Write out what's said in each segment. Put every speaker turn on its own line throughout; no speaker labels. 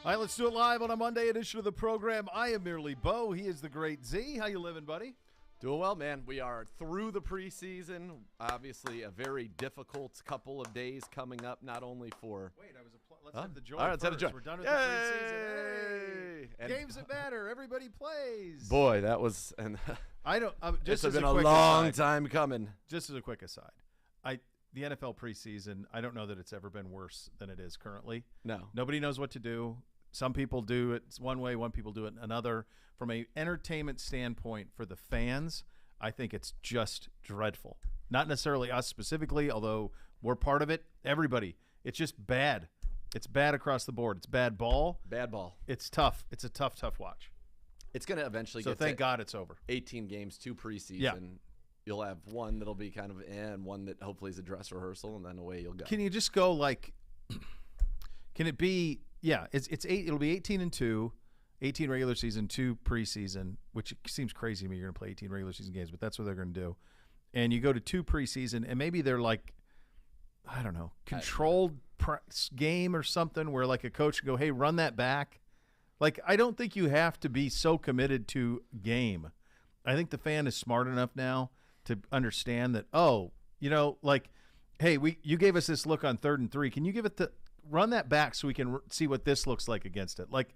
All right, let's do it live on a Monday edition of the program. I am merely Bo. He is the great Z. How you living, buddy?
Doing well, man. We are through the preseason. Obviously, a very difficult couple of days coming up, not only for...
Wait, let's have the joy.
All right, let's have the joy.
We're done with
Yay!
the preseason. Hey! Games that matter. Everybody plays.
Boy, that was... And
I don't...
It's been a long time coming.
Just as a quick aside, the NFL preseason, I don't know that it's ever been worse than it is currently.
No.
Nobody knows what to do. Some people do it one way, one people do it another. From an entertainment standpoint for the fans, I think it's just dreadful. Not necessarily us specifically, although we're part of it. Everybody. It's just bad. It's bad across the board. It's bad ball.
Bad ball.
It's tough. It's a tough watch.
It's going to eventually
get thank God it's over.
18 games, 2 preseason.
Yeah.
You'll have one that'll be kind of and one that hopefully is a dress rehearsal, and then away you'll go.
Can you just go like – can it be – yeah, it'll be 18-2, 18 regular season, 2 preseason, which seems crazy to me. You're going to play 18 regular season games, but that's what they're going to do. And you go to 2 preseason, and maybe they're like, I don't know, controlled game or something where like a coach can go, hey, run that back. Like, I don't think you have to be so committed to game. I think the fan is smart enough now to understand that, oh, you know, like, hey, you gave us this look on 3rd and 3. Can you give it the run that back so we can see what this looks like against it? Like,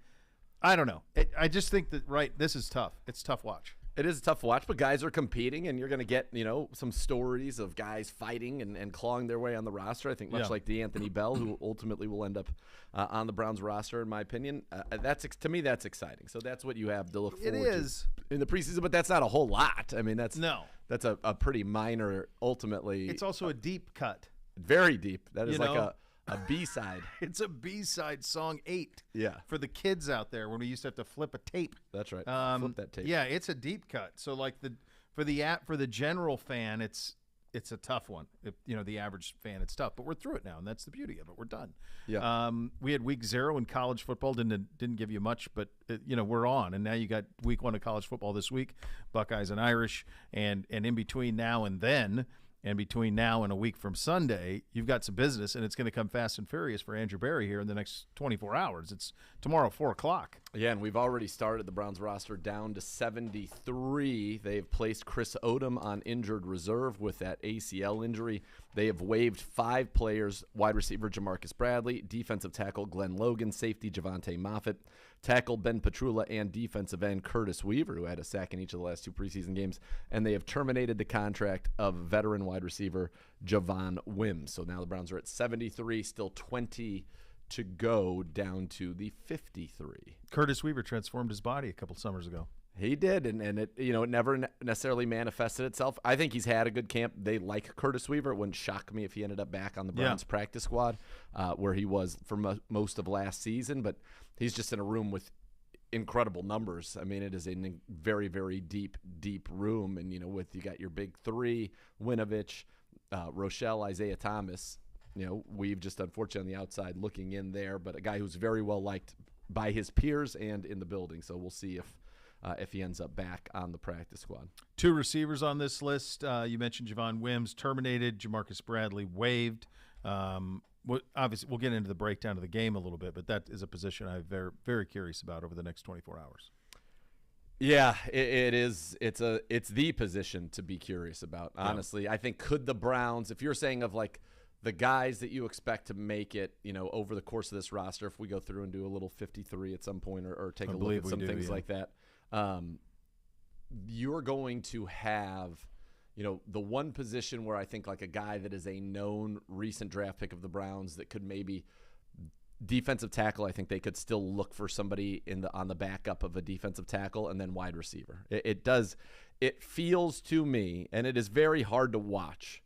I don't know. I just think that, this is tough. It's a tough watch.
It is a tough watch, but guys are competing, and you're going to get, some stories of guys fighting and clawing their way on the roster. I think much like DeAnthony Bell, who ultimately will end up on the Browns roster, in my opinion. To me, that's exciting. So that's what you have to look forward to in the preseason, but that's not a whole lot. I mean, that's a pretty minor, ultimately.
It's also a deep cut.
Very deep. That is like a B-side.
It's a B-side, song 8.
Yeah.
For the kids out there when we used to have to flip a tape.
That's right. Flip that tape.
Yeah, it's a deep cut. So like for the general fan, it's a tough one. The average fan, it's tough. But we're through it now, and that's the beauty of it. We're done.
Yeah.
We had week 0 in college football. Didn't give you much, but we're on. And now you got week 1 of college football this week, Buckeyes and Irish, and in between now and then. And between now and a week from Sunday, you've got some business, and it's going to come fast and furious for Andrew Berry here in the next 24 hours. It's tomorrow, 4 o'clock.
Yeah, and we've already started the Browns roster down to 73. They've placed Chris Odom on injured reserve with that ACL injury. They have waived 5 players: wide receiver Jamarcus Bradley, defensive tackle Glenn Logan, safety Javonte Moffitt, tackle Ben Petrula, and defensive end Curtis Weaver, who had a sack in each of the last 2 preseason games. And they have terminated the contract of veteran wide receiver Javon Mims. So now the Browns are at 73, still 20 to go, down to the 53.
Curtis Weaver transformed his body a couple summers ago.
He did, and it it never necessarily manifested itself. I think he's had a good camp. They like Curtis Weaver. It wouldn't shock me if he ended up back on the Browns practice squad where he was for most of last season, but he's just in a room with incredible numbers. I mean, it is a very, very deep room. And, you got your big 3, Winovich, Rochelle, Isaiah Thomas. We've just unfortunately on the outside looking in there, but a guy who's very well liked by his peers and in the building. So we'll see if he ends up back on the practice squad.
2 receivers on this list. You mentioned Javon Mims terminated, Jamarcus Bradley waived. Obviously, we'll get into the breakdown of the game a little bit, but that is a position I'm very, very curious about over the next 24 hours.
Yeah, it is. It's the position to be curious about, honestly. Yeah. I think could the Browns, if you're saying of like the guys that you expect to make it, over the course of this roster, if we go through and do a little 53 at some point or take a look at some things like that, you're going to have the one position where I think like a guy that is a known recent draft pick of the Browns that could maybe defensive tackle. I think they could still look for somebody on the backup of a defensive tackle, and then wide receiver. It feels to me, and it is very hard to watch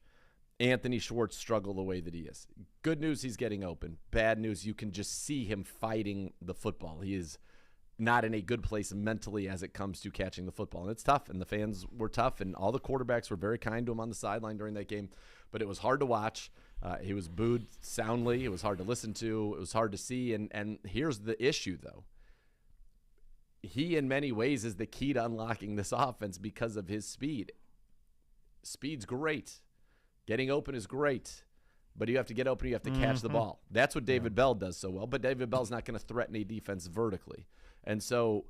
Anthony Schwartz struggle the way that he is. Good news, he's getting open. Bad news, you can just see him fighting the football. He is not in a good place mentally as it comes to catching the football. And it's tough, and the fans were tough, and all the quarterbacks were very kind to him on the sideline during that game. But it was hard to watch. He was booed soundly. It was hard to listen to. It was hard to see. And here's the issue, though. He, in many ways, is the key to unlocking this offense because of his speed. Speed's great. Getting open is great. but you have to get open. You have to catch the ball. That's what David Bell does so well. But David Bell's not going to threaten a defense vertically, and so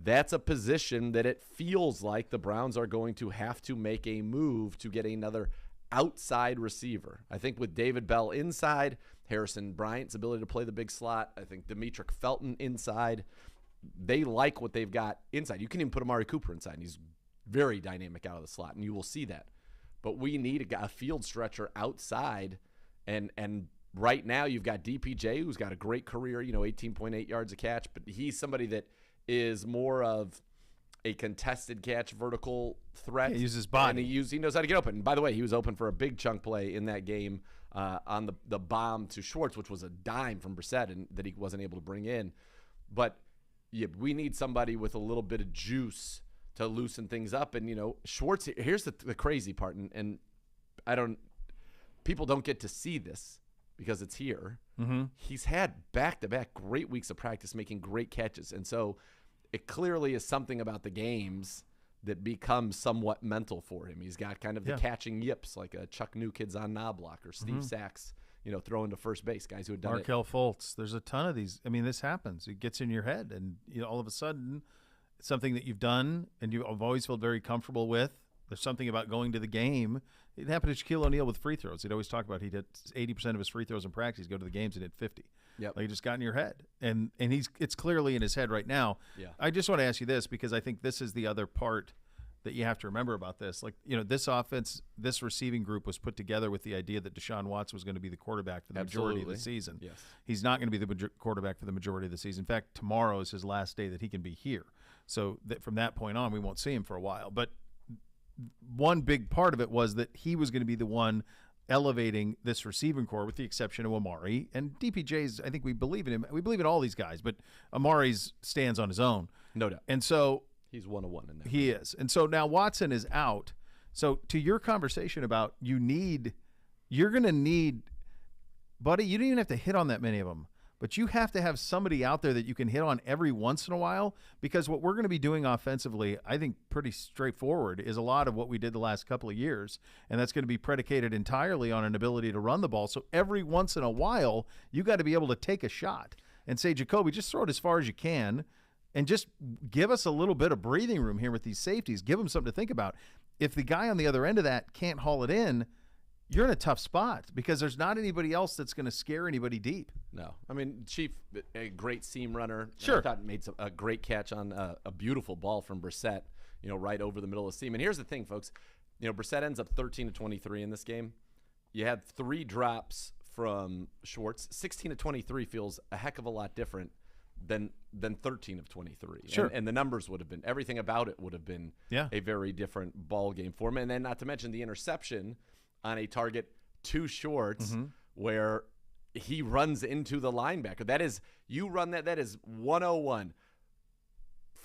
that's a position that it feels like the Browns are going to have to make a move to get another outside receiver. I think with David Bell inside, Harrison Bryant's ability to play the big slot, I think Demetric Felton inside, they like what they've got inside. You can even put Amari Cooper inside, and he's very dynamic out of the slot, and you will see that. But we need a field stretcher outside, and right now you've got DPJ, who's got a great career, 18.8 yards a catch, but he's somebody that is more of a contested catch vertical threat.
He uses his body.
And he knows how to get open. And by the way, he was open for a big chunk play in that game on the bomb to Schwartz, which was a dime from Brissett and that he wasn't able to bring in. But yeah, we need somebody with a little bit of juice to loosen things up. And, Schwartz, here's the crazy part, and people don't get to see this because it's here. Mm-hmm. He's had back-to-back great weeks of practice making great catches. And so it clearly is something about the games that becomes somewhat mental for him. He's got kind of the catching yips like a Chuck New Kids on Knobloch or Steve Sachs, throwing to first base, guys who had done
Markel Fultz. There's a ton of these. I mean, this happens. It gets in your head, and all of a sudden, it's something that you've done and you've always felt very comfortable with. There's something about going to the game. It happened to Shaquille O'Neal with free throws. He'd always talk about he did 80% of his free throws in practice. He'd go to the games and hit 50.
Yep.
Like, it just got in your head. And it's clearly in his head right now.
Yeah.
I just want to ask you this, because I think this is the other part that you have to remember about this. Like, this offense, this receiving group was put together with the idea that Deshaun Watson was going to be the quarterback for the majority of the season.
Yes.
He's not going to be the quarterback for the majority of the season. In fact, tomorrow is his last day that he can be here. So from that point on, we won't see him for a while. But one big part of it was that he was going to be the one elevating this receiving core, with the exception of Amari. And DPJ's, I think we believe in him. We believe in all these guys, but Amari's stands on his own.
No doubt.
And so
he's 101 in that.
He is. And so now Watson is out. So to your conversation about you're going to need, buddy, you don't even have to hit on that many of them, but you have to have somebody out there that you can hit on every once in a while, because what we're going to be doing offensively, I think pretty straightforward, is a lot of what we did the last couple of years, and that's going to be predicated entirely on an ability to run the ball. So every once in a while, you got to be able to take a shot and say, Jacoby, just throw it as far as you can, and just give us a little bit of breathing room here with these safeties. Give them something to think about. If the guy on the other end of that can't haul it in, you're in a tough spot, because there's not anybody else that's going to scare anybody deep.
No. I mean, Chief, a great seam runner.
Sure.
I thought made a great catch on a beautiful ball from Brissett, right over the middle of the seam. And here's the thing, folks. Brissett ends up 13 to 23 in this game. You had 3 drops from Schwartz. 16 to 23 feels a heck of a lot different than 13 of 23.
Sure.
And the numbers would have been, everything about it would have been a very different ball game for him. And then not to mention the interception on a target to Schwartz, where he runs into the linebacker. That is, you run that is 101.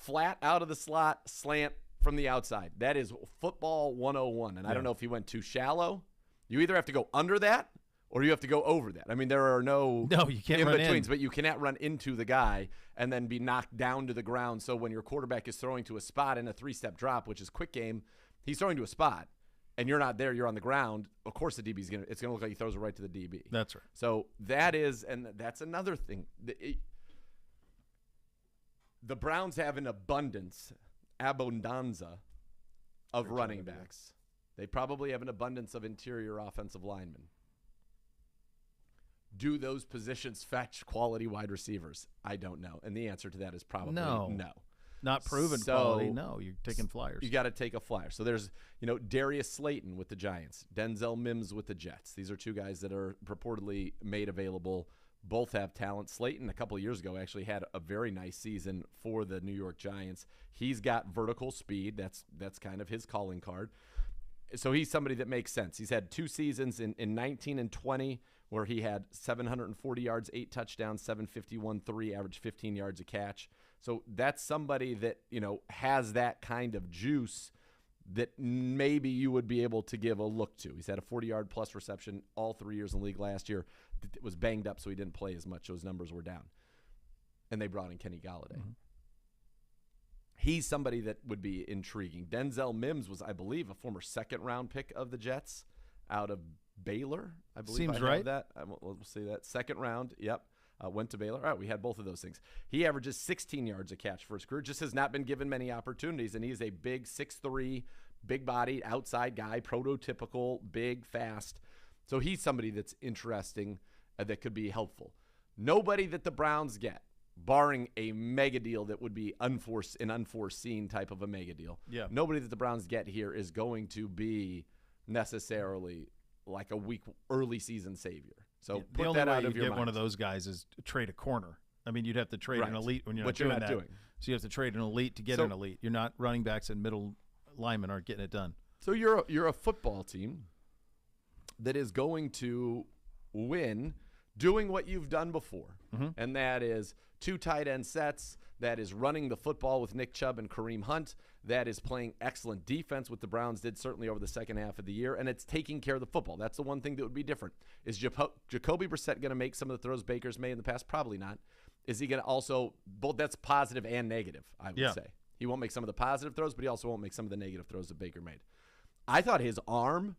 Flat out of the slot, slant from the outside. That is football 101. And I don't know if he went too shallow. You either have to go under that or you have to go over that. I mean, there are no
you can't run
in-betweens,
in.
but you cannot run into the guy and then be knocked down to the ground. So when your quarterback is throwing to a spot in a 3-step drop, which is quick game, he's throwing to a spot, and you're not there, you're on the ground, of course it's going to look like he throws it right to the DB.
That's right.
So that is, and that's another thing. The Browns have an abundance of running backs. They probably have an abundance of interior offensive linemen. Do those positions fetch quality wide receivers? I don't know. And the answer to that is probably no.
Not proven quality. No, you're taking flyers.
You got to take a flyer. So there's, Darius Slayton with the Giants, Denzel Mims with the Jets. These are 2 guys that are purportedly made available. Both have talent. Slayton, a couple of years ago, actually had a very nice season for the New York Giants. He's got vertical speed. That's kind of his calling card. So he's somebody that makes sense. He's had 2 seasons in 19 and 20 where he had 740 yards, 8 touchdowns, 751-3, average 15 yards a catch. So that's somebody that, has that kind of juice that maybe you would be able to give a look to. He's had a 40-yard plus reception all 3 years in the league last year. It was banged up, so he didn't play as much. Those numbers were down. And they brought in Kenny Galladay. Mm-hmm. He's somebody that would be intriguing. Denzel Mims was, I believe, a former second-round pick of the Jets out of Baylor, I believe.
Seems
I have
right.
that. We'll see that. Second round, yep. Went to Baylor. All right, we had both of those things. He averages 16 yards a catch for his career. Just has not been given many opportunities, and he's a big 6'3", big-bodied, outside guy, prototypical, big, fast. So he's somebody that's interesting that could be helpful. Nobody that the Browns get, barring a mega deal that would be an unforeseen type of a mega deal.
Yeah.
Nobody that the Browns get here is going to be necessarily like a weak early season savior. So
the
put
only
that
way
out
you
of your
get
mind.
one of those guys is to trade a corner. I mean, you'd have to trade an
Right.
elite when you're
Which
not
you're
doing
not
that.
doing.
So you have to trade an elite to get an elite. You're not running backs and middle linemen aren't getting it done.
So you're a football team that is going to win doing what you've done before, and that is 2 tight end sets. That is running the football with Nick Chubb and Kareem Hunt. That is playing excellent defense, what the Browns did certainly over the second half of the year, and it's taking care of the football. That's the one thing that would be different. Is Jacoby Brissett going to make some of the throws Baker's made in the past? Probably not. Is he going to also – both that's positive and negative, I would say. He won't make some of the positive throws, but he also won't make some of the negative throws that Baker made. I thought his arm,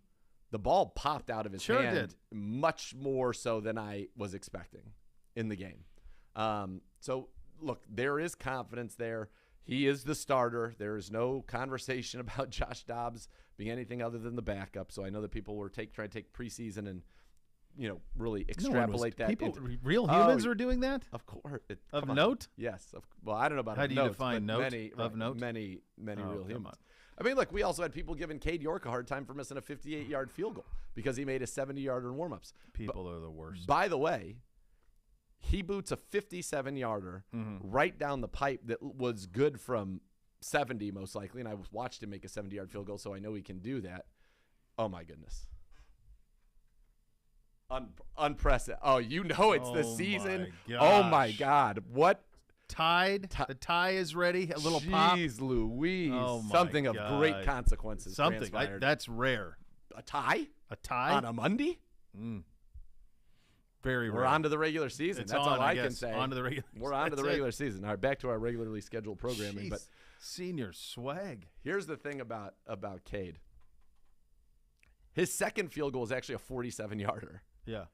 the ball popped out of his hand much more so than I was expecting in the game. So, look, there is confidence there. He is the starter. There is no conversation about Josh Dobbs being anything other than the backup. So I know that people were trying to take preseason and, really extrapolate that.
Real humans were doing that?
Of course.
Of note?
Yes. Well, I don't know about
how do you
notes,
define note? Of note?
Many real humans. I mean, look, we also had people giving Cade York a hard time for missing a 58-yard field goal because he made a 70-yarder in warmups.
People are the worst.
By the way, he boots a 57-yarder right down the pipe that was good from 70 most likely, and I watched him make a 70-yard field goal, so I know he can do that. Oh, my goodness. Unprecedented. Oh, it's the season. Oh, my God. What?
Tied. The tie is ready. A little pop.
Jeez Louise.
Oh my
Something
God.
of great consequences.
Something. That's rare.
A tie?
A tie?
On a Monday?
Very rare.
We're on to the regular season. That's all I can say.
On to the regular
We're on to the regular season. All right, back to our regularly scheduled programming.
Jeez.
But
senior swag.
here's the thing about Cade. His second field goal is actually a 47-yarder.
Yeah.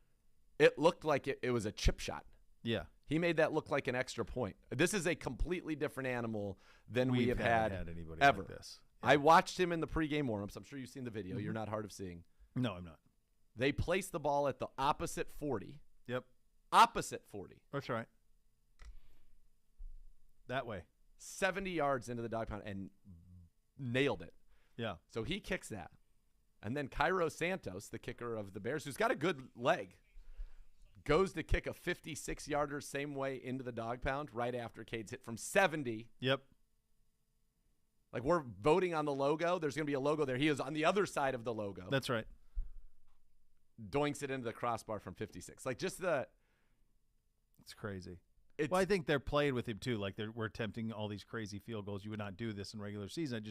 It looked like it was a chip shot.
Yeah.
He made that look like an extra point. This is a completely different animal than we have had
anybody
ever.
Like this. Yeah.
I watched him in the pregame warmups. I'm sure you've seen the video. You're not hard of seeing.
No, I'm not.
They placed the ball at the opposite 40.
Yep.
Opposite 40.
That's right. That way.
70 yards into the dog pound and nailed it.
Yeah.
So he kicks that. And then Cairo Santos, the kicker of the Bears, who's got a good leg, goes to kick a 56-yarder same way into the dog pound right after Cade's hit from 70.
Yep.
Like, we're voting on the logo. There's going to be a logo there. He is on the other side of the logo.
That's right.
Doinks it into the crossbar from 56. Like, just the...
It's crazy. Well, I think they're playing with him, too. Like, we're attempting all these crazy field goals. You would not do this in regular season.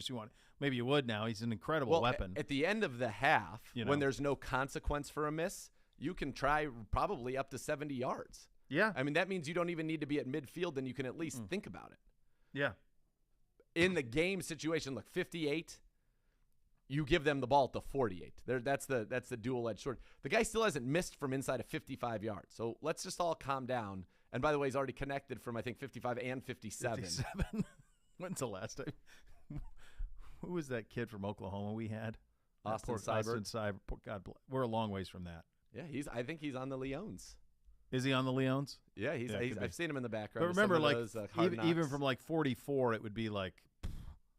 Maybe you would now. He's an incredible weapon.
At the end of the half, when there's no consequence for a miss, you can try probably up to 70 yards.
Yeah.
I mean, that means you don't even need to be at midfield, and you can at least think about it.
Yeah.
In the game situation, look, 58, you give them the ball at the 48. That's the dual-edged sword. The guy still hasn't missed from inside of 55 yards. So let's just all calm down. And by the way, he's already connected from, I think, 55 and 57.
57? When's the last time? Who was that kid from Oklahoma we had?
Austin Seibert.
God bless. We're a long ways from that.
Yeah, I think he's on the Leons.
Is he on the Leons?
Yeah, I've seen him in the background.
But remember, like,
those,
even from like 44, it would be like.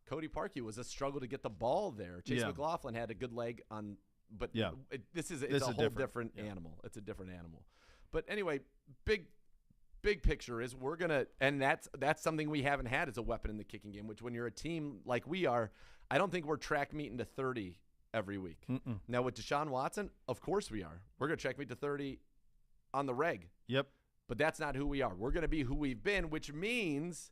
Cody Parkey was a struggle to get the ball there. Chase McLaughlin had a good leg on, but it's a whole different animal. It's a different animal. But anyway, big picture is we're gonna, and that's something we haven't had as a weapon in the kicking game. Which, when you're a team like we are, I don't think we're track meeting to 30 every week. Now with Deshaun Watson, of course we are. We're gonna track meet to 30 on the reg.
Yep.
But that's not who we are. We're gonna be who we've been, which means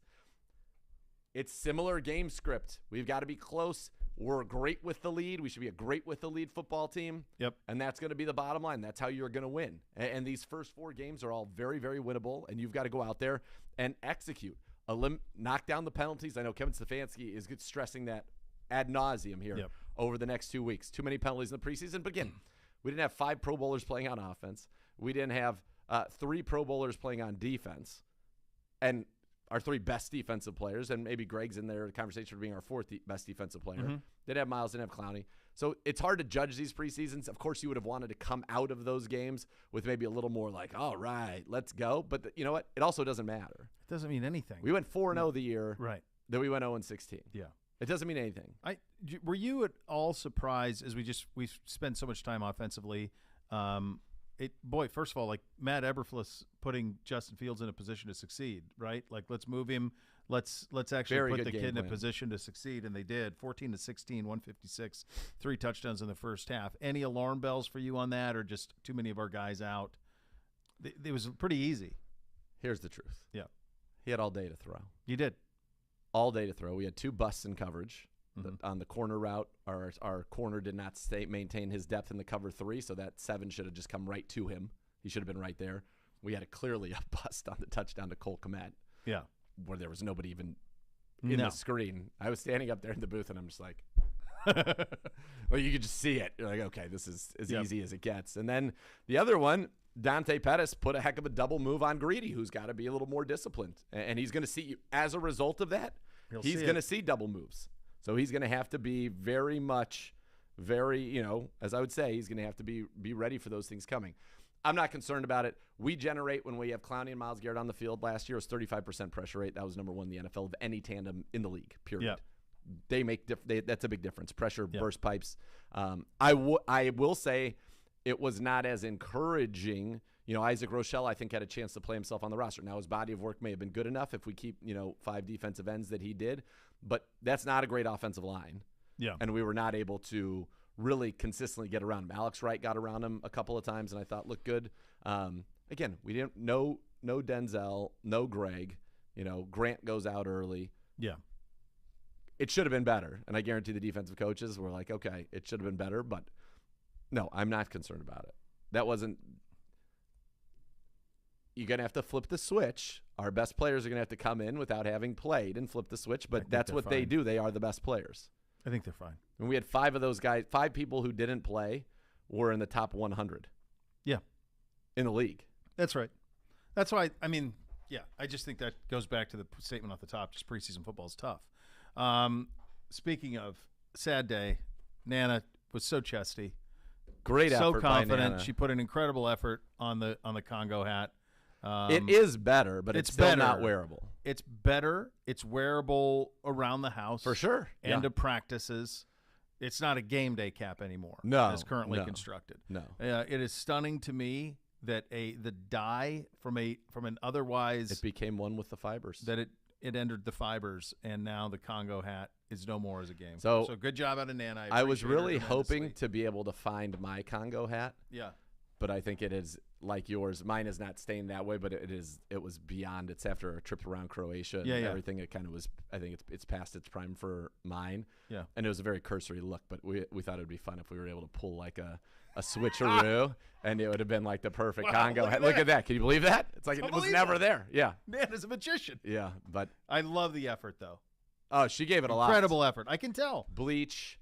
it's similar game script. We've got to be close. We're great with the lead. We should be a great with the lead football team.
Yep.
And that's going to be the bottom line. That's how you're going to win. And these first 4 games are all very, very winnable, and you've got to go out there and execute. Knock down the penalties. I know Kevin Stefanski is stressing that ad nauseum here over the next 2 weeks. Too many penalties in the preseason. But again, We didn't have 5 Pro Bowlers playing on offense. We didn't have 3 Pro Bowlers playing on defense. And our 3 best defensive players, and maybe Greg's in there, the conversation for being our 4th best defensive player.
Mm-hmm.
Didn't have Miles, didn't have Clowney. So it's hard to judge these preseasons. Of course, you would have wanted to come out of those games with maybe a little more like, all right, let's go. But you know what? It also doesn't matter.
It doesn't mean anything.
We went 4-0 the year.
Right.
Then we went 0-16.
Yeah.
It doesn't mean anything.
Were you at all surprised as we spent so much time offensively? First of all, like Matt Eberflus putting Justin Fields in a position to succeed, right? Like, let's move him. Let's actually
Very
put
good
the
game
kid in a
plan.
position to succeed, and they did. 14-16, 156, 3 touchdowns in the first half. Any alarm bells for you on that, or just too many of our guys out? It was pretty easy.
Here's the truth.
Yeah.
He had all day to throw.
You did.
All day to throw. We had 2 busts in coverage.
Mm-hmm.
On the corner route, our corner did not maintain his depth in the cover 3, so that 7 should have just come right to him. He should have been right there. We had clearly a bust on the touchdown to Cole Kmet.
Yeah.
Where there was nobody even in the screen. I was standing up there in the booth, and I'm just like, well, you could just see it. You're like, okay, this is as easy as it gets. And then the other one, Dante Pettis put a heck of a double move on Greedy, who's got to be a little more disciplined. And he's going to see, as a result of that, he's going to see double moves. So he's going to have to be very, as I would say, he's going to have to be ready for those things coming. I'm not concerned about it. We generate, when we have Clowney and Myles Garrett on the field last year, it was 35% pressure rate. That was number 1 in the NFL of any tandem in the league, period.
Yeah.
They make that's a big difference. Pressure, burst pipes. I will say it was not as encouraging. Isaac Rochelle, I think, had a chance to play himself on the roster. Now, his body of work may have been good enough if we keep, 5 defensive ends that he did, but that's not a great offensive line.
Yeah.
And we were not able to really consistently get around him. Alex Wright got around him a couple of times, and I thought looked good. Again, we didn't no Denzel, no Greg. Grant goes out early.
Yeah.
It should have been better, and I guarantee the defensive coaches were like, okay, it should have been better, but no, I'm not concerned about it. That wasn't – you're going to have to flip the switch. Our best players are going to have to come in without having played and flip the switch, but that's what they do. They are the best players.
I think they're fine.
And we had 5 of those guys, 5 people who didn't play were in the top 100.
Yeah.
In the league.
That's right. That's why, I just think that goes back to the statement off the top. Just preseason football is tough. Speaking of sad day, Nana was so chesty.
Great effort
so confident.
by Nana.
She put an incredible effort on the Congo hat.
It is better, but it's still not wearable.
It's better. It's wearable around the house.
For sure.
And to practices. It's not a game day cap anymore.
No.
As currently constructed.
No.
It is stunning to me that the dye from an otherwise
it became one with the fibers.
That it entered the fibers, and now the Congo hat is no more as a game.
So
good job out of Nana.
I was really hoping to be able to find my Congo hat.
Yeah.
But I think it is like yours. Mine is not stained that way, but it was beyond. It's after a trip around Croatia and everything. It kind of was. I think it's past its prime for mine.
Yeah.
And it was a very cursory look, but we thought it would be fun if we were able to pull like a switcheroo, and it would have been like the perfect Congo hat. Look at that. Can you believe that? It's like it was never there. Yeah.
Nana's a magician.
Yeah, but
I love the effort though.
Oh, she gave it a lot.
Incredible effort. I can tell.
Bleach.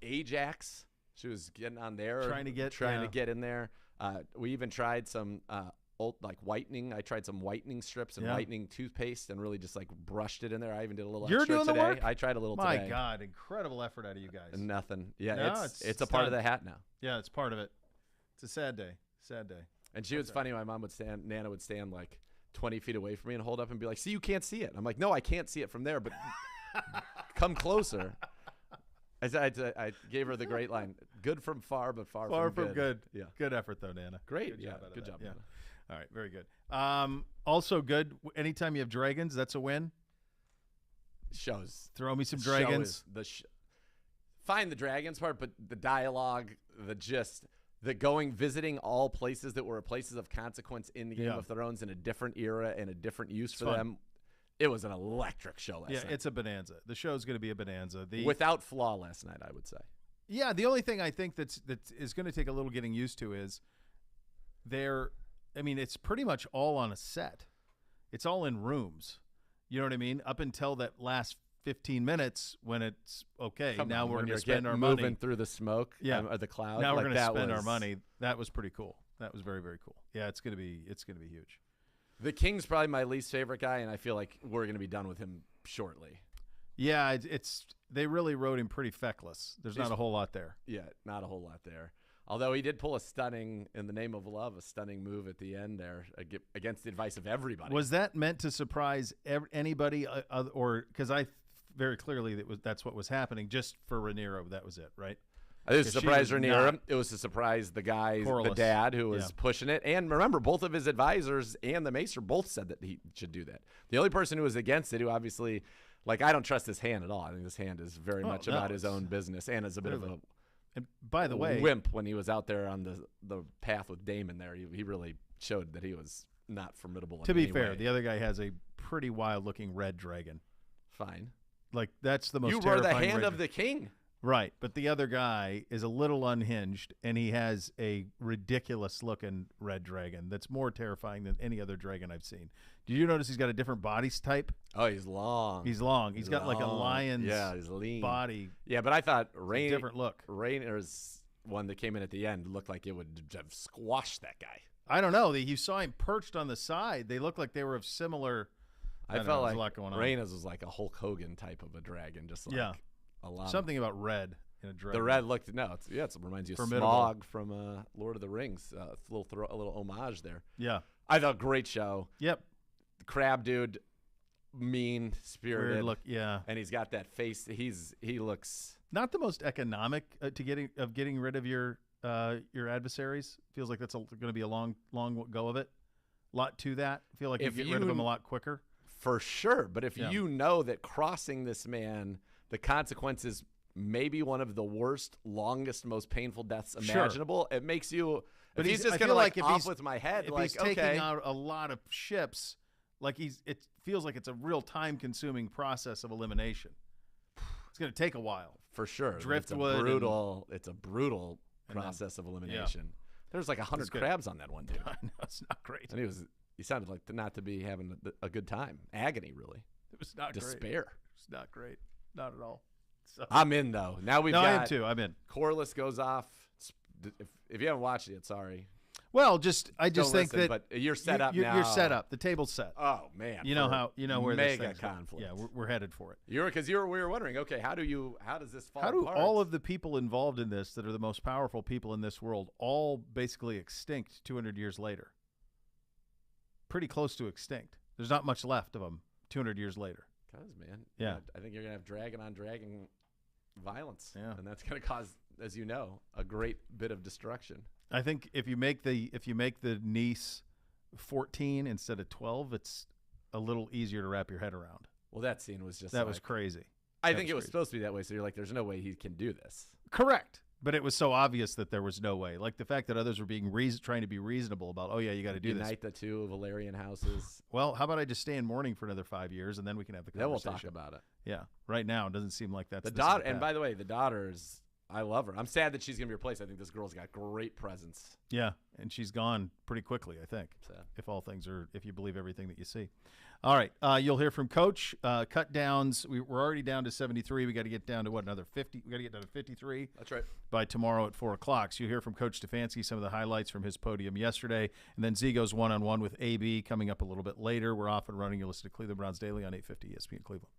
Ajax. She was getting on there,
trying to get
in there. We even tried some old whitening. I tried some whitening strips and whitening toothpaste, and really just brushed it in there. I even did a little
You're
extra
doing
today.
The work?
I tried a little
My
today.
God, incredible effort out of you guys.
Nothing. Yeah,
no,
it's a part of the hat now.
Yeah, it's part of it. It's a sad day. Sad day.
And she was funny. My mom Nana would stand 20 feet away from me and hold up and be like, "See, you can't see it." I'm like, "No, I can't see it from there, but come closer." I gave her the great line: "Good from far, but far from good." Yeah,
good effort though, Nana.
Great, good job, Nana.
All right, very good. Also good. Anytime you have dragons, that's a win.
Shows.
Throw me some dragons.
Find the dragons part, but the dialogue, the gist, visiting all places that were places of consequence in the Game of Thrones in a different era and a different use for them. It was an electric show last night.
Yeah, it's a bonanza. The show's going to be a bonanza.
Without flaw last night, I would say.
Yeah, the only thing I think that is going to take a little getting used to is it's pretty much all on a set. It's all in rooms. You know what I mean? Up until that last 15 minutes when it's okay.
Come
now
on,
we're
when
going to
you're
spend our
moving
money
through the smoke, or the cloud.
Now we're
like
going to
that
spend our
was-
money. That was pretty cool. That was very, very cool. Yeah, it's going to be huge.
The King's probably my least favorite guy, and I feel like we're going to be done with him shortly.
Yeah, it's they really rode him pretty feckless. There's not a whole lot there.
Yeah, not a whole lot there. Although he did pull a stunning, in the name of love, a stunning move at the end there against the advice of everybody.
Was that meant to surprise anybody, or because very clearly that's what was happening? Just for Rhaenyra, that was it, right?
It was a surprise
was
Rhaenyra.
not
It was to surprise the guy,
Corliss.
the dad, who was
Yeah.
pushing it. And remember, both of his advisors and the maester both said that he should do that. The only person who was against it, who obviously, like, I don't trust his hand at all. I think his hand is very much
no,
about his
it's-
own business and is a bit of a
And by the way,
wimp when he was out there on the path with Daemon there. He really showed that he was not formidable in
to be
any
fair,
way.
the other guy has a pretty wild-looking red dragon.
Fine.
Like that's the most
You were the
terrifying
hand
red
of the king.
Right, but the other guy is a little unhinged, and he has a ridiculous-looking red dragon that's more terrifying than any other dragon I've seen. Did you notice he's got a different body type?
Oh, he's long.
He's long. He's got like a
long.
lion's
Yeah, he's lean.
body.
Yeah, but I thought
Different look.
Rainer's one that came in at the end looked like it would have squashed that guy.
I don't know. You saw him perched on the side. They look like they were of similar.
I
don't know,
felt
there's
like
a lot going on.
Rhaenyra's was like a Hulk Hogan type of a dragon, just like
Yeah.
a lot.
Something about red in a dragon.
The red looked it reminds you of
Formidable.
Smaug from Lord of the Rings. A little homage there.
Yeah.
I thought great show.
Yep.
The crab dude, mean spirited.
Weird look. Yeah.
And he's got that face. He looks.
Not the most economic getting rid of your adversaries. Feels like that's going to be a long go of it. Lot to that. I feel like
If
you get rid of them a lot quicker.
For sure. But if
Yeah.
you know that crossing this man, the consequences may be one of the worst, longest, most painful deaths
Sure.
imaginable, it makes you.
But
If he's
I
just
feel
gonna
like if
off
he's-
with my head,
If
like
he's taking
okay,
out a lot of ships, like it feels like it's a real time-consuming process of elimination. It's going to take a while.
for sure,
Driftwood
it's a brutal
and then-
process of elimination. There's like 100
good.
crabs on that one dude,
I know it's not great.
and he sounded like not to be having a good time, agony, really,
It was not great.
despair.
It's not great. Not at all. So,
I'm in though. Now we've
no,
got
I am too. I'm in.
Corliss goes off. If you haven't watched it yet, sorry.
Well, I just
Don't
think
listen,
that
but you're set up
you're
now.
set up. The table's set.
Oh man,
You know where this
mega
thing's going.
conflict.
Yeah, we're headed for it.
We were wondering, okay, how does this fall
How do
apart?
all of the people involved in this that are the most powerful people in this world all basically extinct 200 years later? Pretty close to extinct. There's not much left of them 200 years later.
Cause man,
Yeah.
I think you're gonna have dragon on dragon violence,
Yeah.
and that's gonna cause, as you know, a great bit of destruction.
I think if you make the niece 14 instead of 12, it's a little easier to wrap your head around.
Well, that scene was just
That was
like-
crazy.
I
that
think
was
it was
crazy.
supposed to be that way. So you're like, there's no way he can do this.
Correct. But it was so obvious that there was no way. Like the fact that others were being trying to be reasonable about, oh yeah, you got to do this.
Unite the two Valerian houses.
Well, how about I just stay in mourning for another 5 years and then we can have the
Then we'll
conversation.
talk about it.
Yeah. Right now, it doesn't seem like that's
The
this is
daughter,
the
and
path.
by the way, the daughter's. I love her. I'm sad that she's gonna be replaced. I think this girl's got great presence.
Yeah, and she's gone pretty quickly, I think.
Sad.
If you believe everything that you see. All right, you'll hear from Coach. Cut downs. We're already down to 73. We got to get down to another 50. We got to get down to 53
That's right.
by tomorrow at 4:00. So you'll hear from Coach Stefanski some of the highlights from his podium yesterday, and then Z goes one-on-one with AB coming up a little bit later. We're off and running. You'll listen to Cleveland Browns Daily on 850 ESPN Cleveland.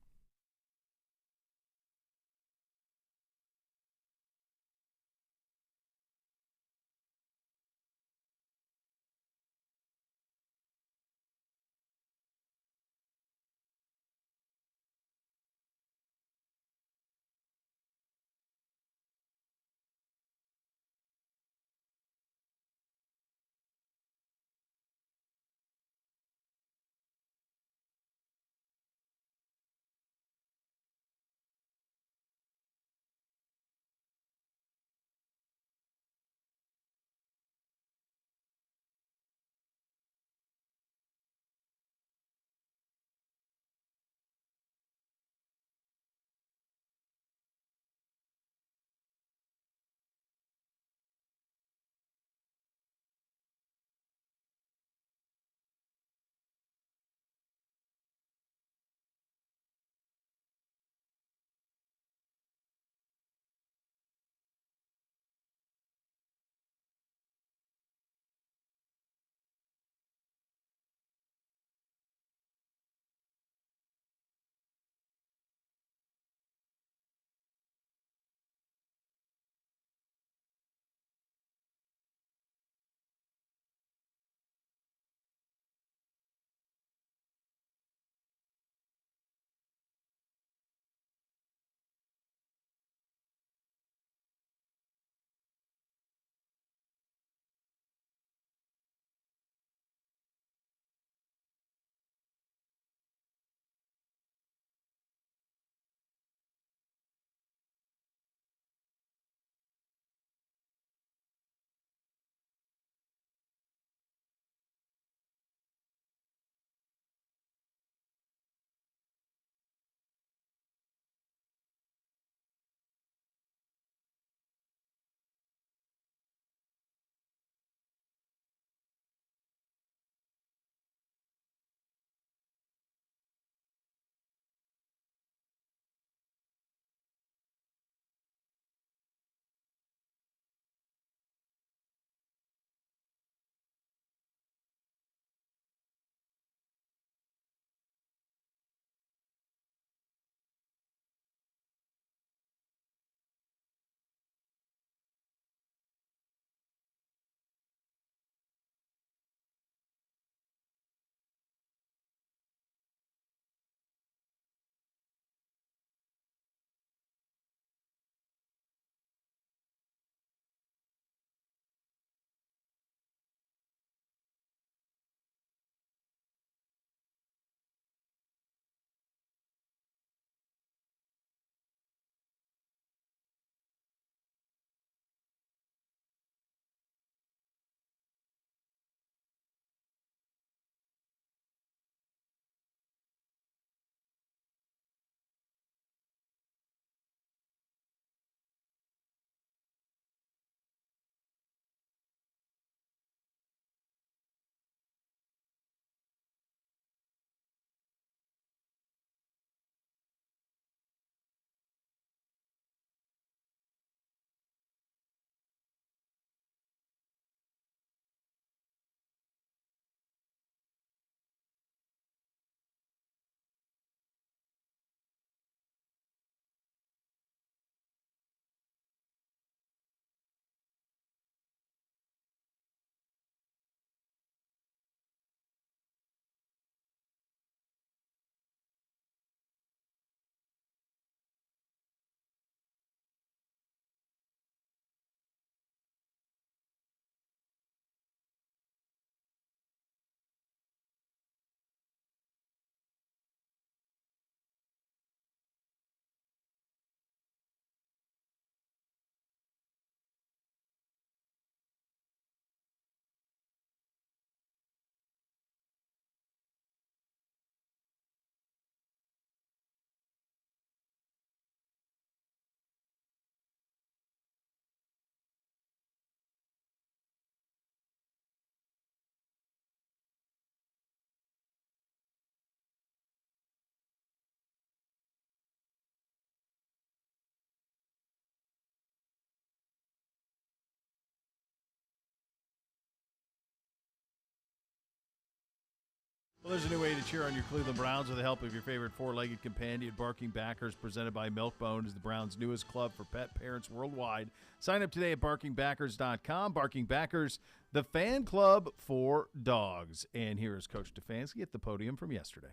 Well, there's a new way to cheer on your Cleveland Browns with the help of your favorite four-legged companion. Barking Backers, presented by Milk-Bone, is the Browns' newest club for pet parents worldwide. Sign up today at barkingbackers.com. Barking Backers, the fan club for dogs. And here is Coach Stefanski at the podium from yesterday.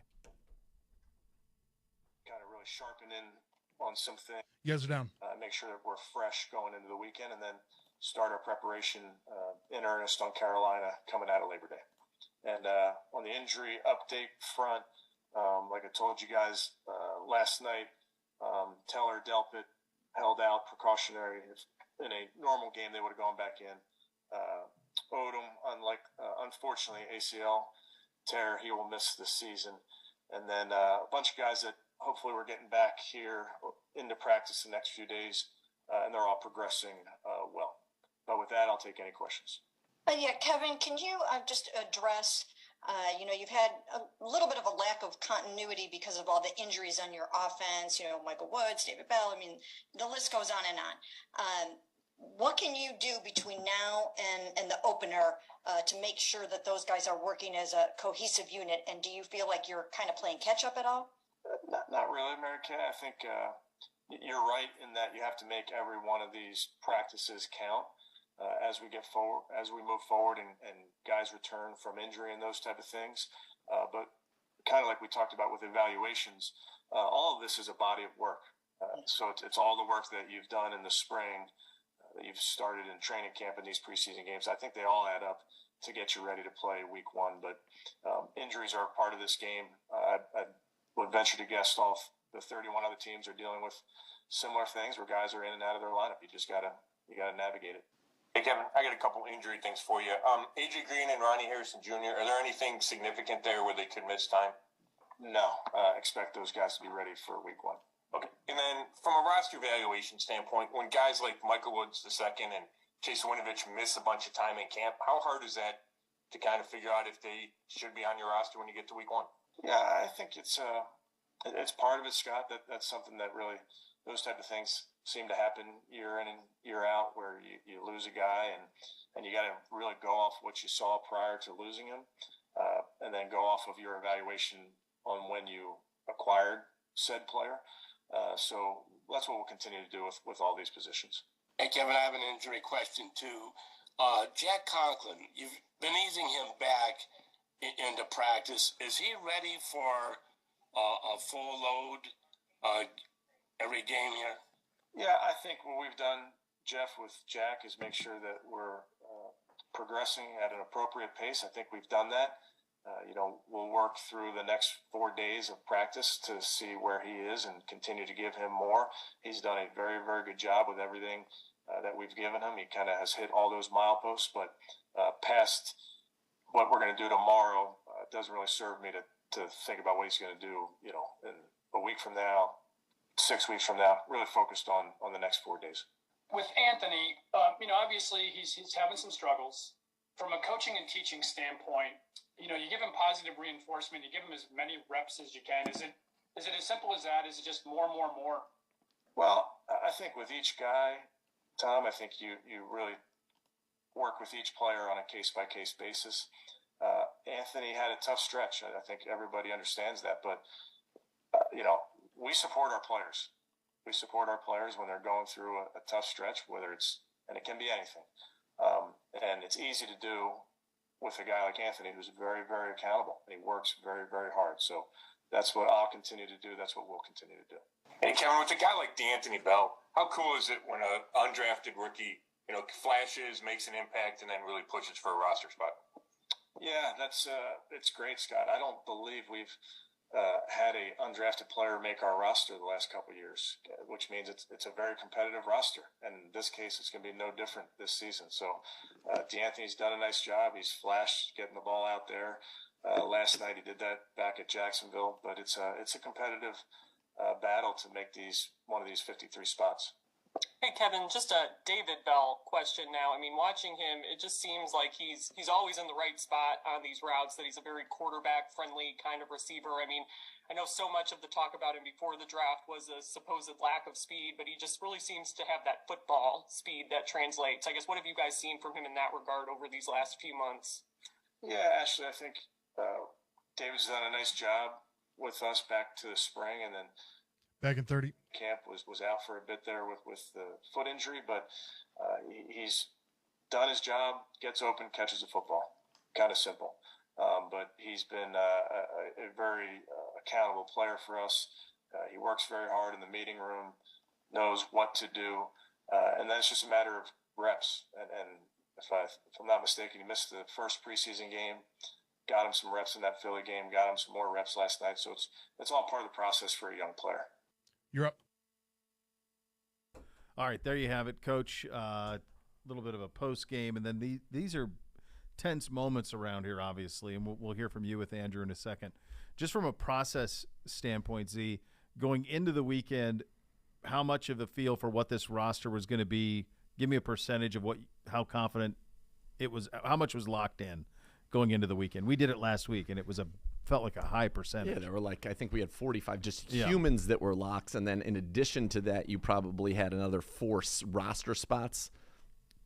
Kind of really sharpen in on some things.
You guys are down.
Make sure that we're fresh going into the weekend, and then start our preparation in earnest on Carolina coming out of Labor Day. And on the injury update front, like I told you guys last night, Teller, Delpit held out precautionary. If in a normal game, they would have gone back in. Odom, unfortunately, ACL tear, he will miss this season. And then a bunch of guys that hopefully we're getting back here into practice the next few days, and they're all progressing well. But with that, I'll take any questions.
Yeah, Kevin, can you just address, you've had a little bit of a lack of continuity because of all the injuries on your offense, Michael Woods, David Bell, the list goes on and on. What can you do between now and the opener to make sure that those guys are working as a cohesive unit? And do you feel like you're kind of playing catch up at all?
Not really, Mary Kay. I think you're right in that you have to make every one of these practices count. As we move forward and guys return from injury and those type of things. But kind of like we talked about with evaluations, all of this is a body of work. So it's all the work that you've done in the spring, that you've started in training camp and these preseason games. I think they all add up to get you ready to play week one. But injuries are a part of this game. I would venture to guess all the 31 other teams are dealing with similar things where guys are in and out of their lineup. You gotta navigate it.
Hey, Kevin, I got a couple injury things for you. A.J. Green and Ronnie Harrison Jr., are there anything significant there where they could miss time?
No. Expect those guys to be ready for week one.
Okay. And then from a roster evaluation standpoint, when guys like Michael Woods II and Chase Winovich miss a bunch of time in camp, how hard is that to kind of figure out if they should be on your roster when you get to week one?
Yeah, I think it's part of it, Scott. That's something that really, those type of things seem to happen year in and year out, where you lose a guy and you got to really go off what you saw prior to losing him, and then go off of your evaluation on when you acquired said player. So that's what we'll continue to do with all these positions.
Hey, Kevin, I have an injury question too. Jack Conklin, you've been easing him back into practice. Is he ready for a full load every game here?
Yeah, I think what we've done, Jeff, with Jack is make sure that we're progressing at an appropriate pace. I think we've done that. We'll work through the next 4 days of practice to see where he is and continue to give him more. He's done a very, very good job with everything that we've given him. He kind of has hit all those mileposts, but past what we're going to do tomorrow doesn't really serve me to think about what he's going to do, in a week from now, 6 weeks from now, really focused on the next 4 days.
With Anthony, obviously he's having some struggles. From a coaching and teaching standpoint, you give him positive reinforcement, you give him as many reps as you can. Is it as simple as that? Is it just more?
Well, I think with each guy, Tom, I think you really work with each player on a case-by-case basis. Anthony had a tough stretch. I think everybody understands that, but, we support our players. We support our players when they're going through a tough stretch, and it can be anything. And it's easy to do with a guy like Anthony, who's very, very accountable, and he works very, very hard. So that's what I'll continue to do. That's what we'll continue to do.
Hey, Kevin, with a guy like D'Anthony Bell, how cool is it when an undrafted rookie, flashes, makes an impact, and then really pushes for a roster spot?
Yeah, it's great, Scott. I don't believe we've had a undrafted player make our roster the last couple of years, which means it's a very competitive roster. And in this case, it's going to be no different this season. So D'Anthony's done a nice job. He's flashed getting the ball out there. Last night he did that back at Jacksonville, but it's a competitive battle to make one of these 53 spots.
Hey, Kevin, just a David Bell question now. Watching him, it just seems like he's always in the right spot on these routes, that he's a very quarterback-friendly kind of receiver. I know so much of the talk about him before the draft was a supposed lack of speed, but he just really seems to have that football speed that translates. I guess, what have you guys seen from him in that regard over these last few months?
Yeah, actually, I think David's done a nice job with us back to the spring, and then
back in 30.
Camp was out for a bit there with the foot injury, but he's done his job, gets open, catches a football. Kind of simple. But he's been a very accountable player for us. He works very hard in the meeting room, knows what to do, and then it's just a matter of reps. And if I'm not mistaken, he missed the first preseason game, got him some reps in that Philly game, got him some more reps last night. So it's all part of the process for a young player.
You're up.
All right, there you have it, Coach. A little bit of a post game, and then these are tense moments around here, obviously, and we'll hear from you with Andrew in a second. Just from a process standpoint, Z, going into the weekend, how much of a feel for what this roster was going to be? Give me a percentage of how confident it was, how much was locked in going into the weekend. We did it last week, and it felt like a high percentage.
Yeah, there were I think we had 45 just humans that were locks, and then in addition to that, you probably had another 4 roster spots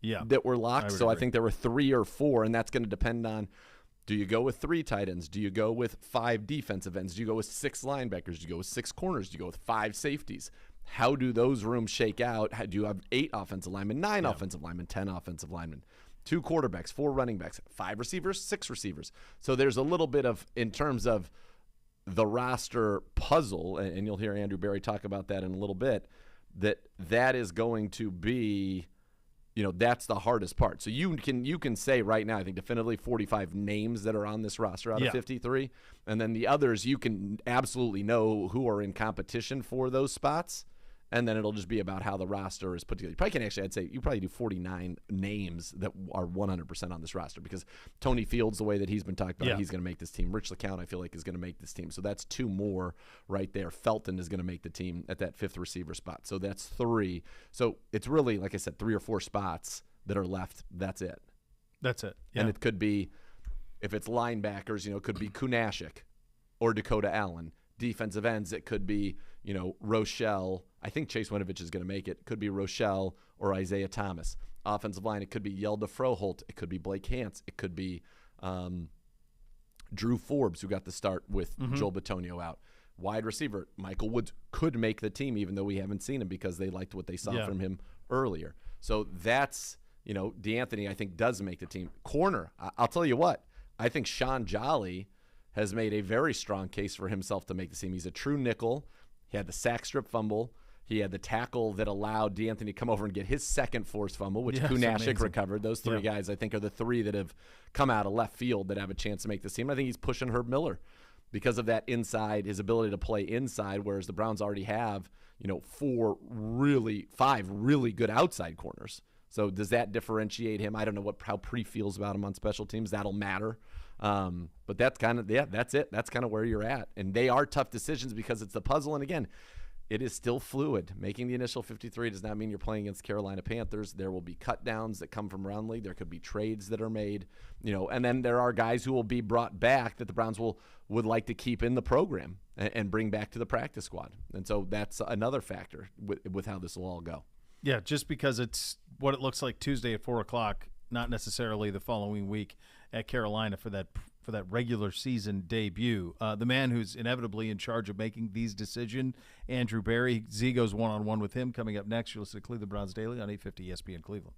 that were locked. So I think there were 3 or 4, and that's going to depend on, do you go with 3 tight ends? Do you go with 5 defensive ends? Do you go with 6 linebackers? Do you go with 6 corners? Do you go with 5 safeties? How do those rooms shake out? Do you have 8 offensive linemen, 9 offensive linemen, 10 offensive linemen, 2 quarterbacks, 4 running backs, 5 receivers, 6 receivers? So there's a little bit of, in terms of the roster puzzle, and you'll hear Andrew Berry talk about that in a little bit, that is going to be, that's the hardest part. So you can say right now, I think definitively 45 names that are on this roster out of 53, and then the others you can absolutely know who are in competition for those spots, and then it'll just be about how the roster is put together. You probably can I'd say you probably do 49 names that are 100% on this roster, because Tony Fields, the way that he's been talked about, he's going to make this team. Rich LeCount, I feel like, is going to make this team. So that's 2 more right there. Felton is going to make the team at that 5th receiver spot. So that's 3. So it's really, like I said, 3 or 4 spots that are left. That's it.
That's it. Yeah.
And it could be, if it's linebackers, it could be Kunashik or Dakota Allen. Defensive ends, it could be, Rochelle. I think Chase Winovich is going to make it. It could be Rochelle or Isaiah Thomas. Offensive line, it could be Yelda Froholt. It could be Blake Hance. It could be Drew Forbes, who got the start with Joel Bitonio out. Wide receiver, Michael Woods could make the team, even though we haven't seen him, because they liked what they saw from him earlier. So that's, DeAnthony, I think, does make the team. Corner, I'll tell you what, I think Sean Jolly has made a very strong case for himself to make the team. He's a true nickel. He had the sack strip fumble. He had the tackle that allowed DeAnthony to come over and get his second forced fumble, which Kunashik recovered. Those 3 guys, I think, are the 3 that have come out of left field that have a chance to make this team. I think he's pushing Herb Miller because of that inside, his ability to play inside, whereas the Browns already have, 5 really good outside corners. So does that differentiate him? I don't know how Pre feels about him on special teams. That'll matter. But that's kind of, that's it. That's kind of where you're at. And they are tough decisions because it's the puzzle. And again, it is still fluid. Making the initial 53 does not mean you're playing against Carolina Panthers. There will be cut downs that come from around the league. There could be trades that are made, and then there are guys who will be brought back that the Browns would like to keep in the program and bring back to the practice squad. And so that's another factor with how this will all go.
Yeah, just because it's what it looks like Tuesday at 4:00, not necessarily the following week at Carolina for that regular season debut. The man who's inevitably in charge of making these decisions, Andrew Berry. Z goes one-on-one with him coming up next. You'll listen to Cleveland Browns Daily on 850 ESPN Cleveland.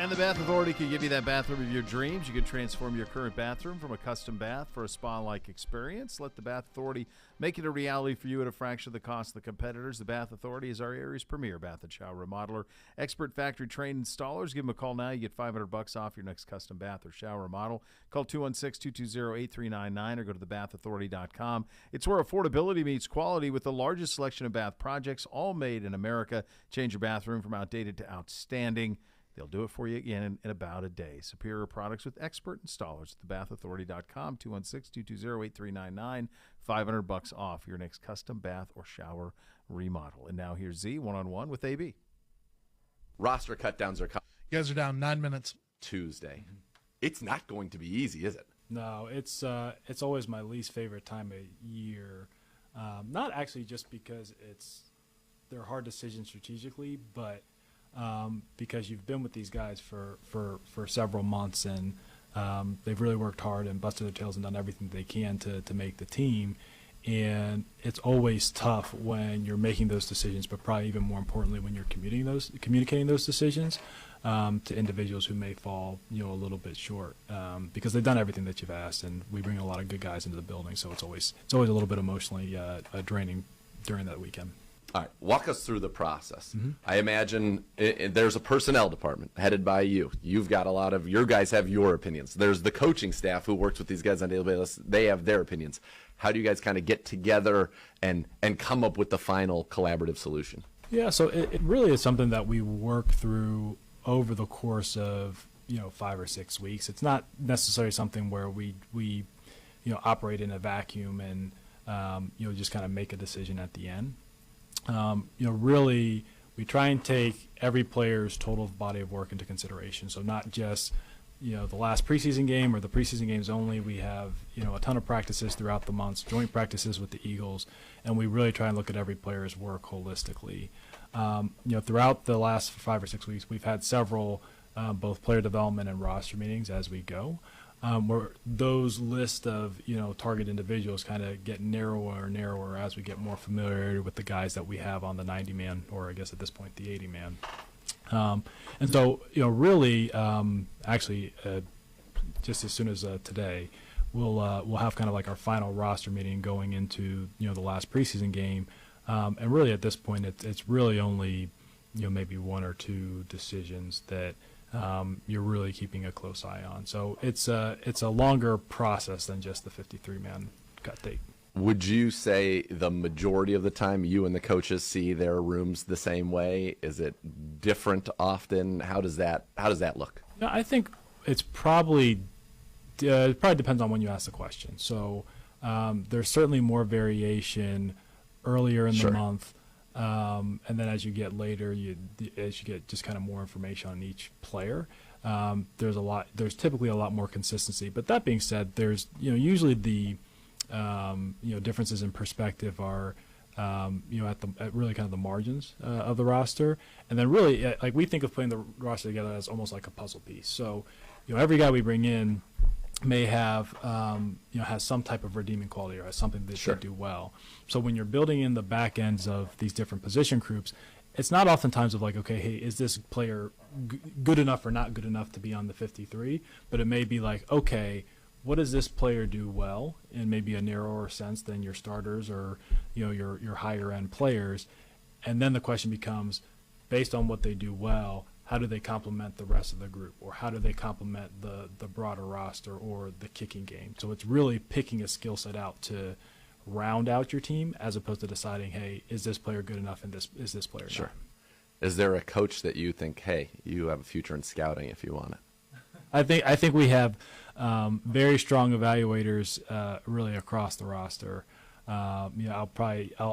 And the Bath Authority can give you that bathroom of your dreams. You can transform your current bathroom from a custom bath for a spa-like experience. Let the Bath Authority make it a reality for you at a fraction of the cost of the competitors. The Bath Authority is our area's premier bath and shower remodeler. Expert factory-trained installers. Give them a call now. You get $500 off your next custom bath or shower remodel. Call 216-220-8399 or go to thebathauthority.com. It's where affordability meets quality with the largest selection of bath projects, all made in America. Change your bathroom from outdated to outstanding. They'll do it for you again in about a day. Superior products with expert installers at thebathauthority.com, 216-220-8399, $500 off your next custom bath or shower remodel. And now here's Z, one-on-one with AB.
Roster cutdowns are coming.
You guys are down 9 minutes.
Tuesday. It's not going to be easy, is it?
No, it's always my least favorite time of year. Not actually just because they're hard decisions strategically, but because you've been with these guys for several months, and they've really worked hard and busted their tails and done everything they can to make the team. And it's always tough when you're making those decisions, but probably even more importantly when you're communicating those decisions to individuals who may fall a little bit short, because they've done everything that you've asked, and we bring a lot of good guys into the building, so it's always a little bit emotionally draining during that weekend.
All right, walk us through the process. I imagine there's a personnel department headed by you. You've got your guys have your opinions. There's the coaching staff who works with these guys on a daily basis. They have their opinions. How do you guys kind of get together and come up with the final collaborative solution?
Yeah, so it really is something that we work through over the course of 5 or 6 weeks. It's not necessarily something where we operate in a vacuum and just kind of make a decision at the end. Really, we try and take every player's total body of work into consideration. So not just, the last preseason game or the preseason games only. We have, a ton of practices throughout the months, joint practices with the Eagles, and we really try and look at every player's work holistically. Throughout the last 5 or 6 weeks, we've had several both player development and roster meetings as we go. Where those list of target individuals kind of get narrower and narrower as we get more familiar with the guys that we have on the 90-man, or I guess at this point the 80-man. And so really, actually, just as soon as today, we'll have kind of like our final roster meeting going into the last preseason game, and really at this point it's really only maybe 1 or 2 decisions that you're really keeping a close eye on. So it's a longer process than just the 53-man cut date.
Would you say the majority of the time you and the coaches see their rooms the same way? Is it different often? How does that look?
No, I think it's probably it depends on when you ask the question. So there's certainly more variation earlier in the month. And then as you get later, as you get just kind of more information on each player, there's typically a lot more consistency. But that being said, there's usually the differences in perspective are at really kind of the margins of the roster, and then really like we think of putting the roster together as almost like a puzzle piece. So every guy we bring in may have has some type of redeeming quality or has something that they do well. So when you're building in the back ends of these different position groups, it's not oftentimes of like, okay, hey, is this player good enough or not good enough to be on the 53? But it may be like, okay, what does this player do well in maybe a narrower sense than your starters or your higher end players? And then the question becomes, based on what they do well, how do they complement the rest of the group, or how do they complement the broader roster or the kicking game? So it's really picking a skill set out to round out your team, as opposed to deciding, hey, is this player good enough and is this player not?
Is there a coach that you think, hey, you have a future in scouting if you want it?
I think we have very strong evaluators really across the roster. I'll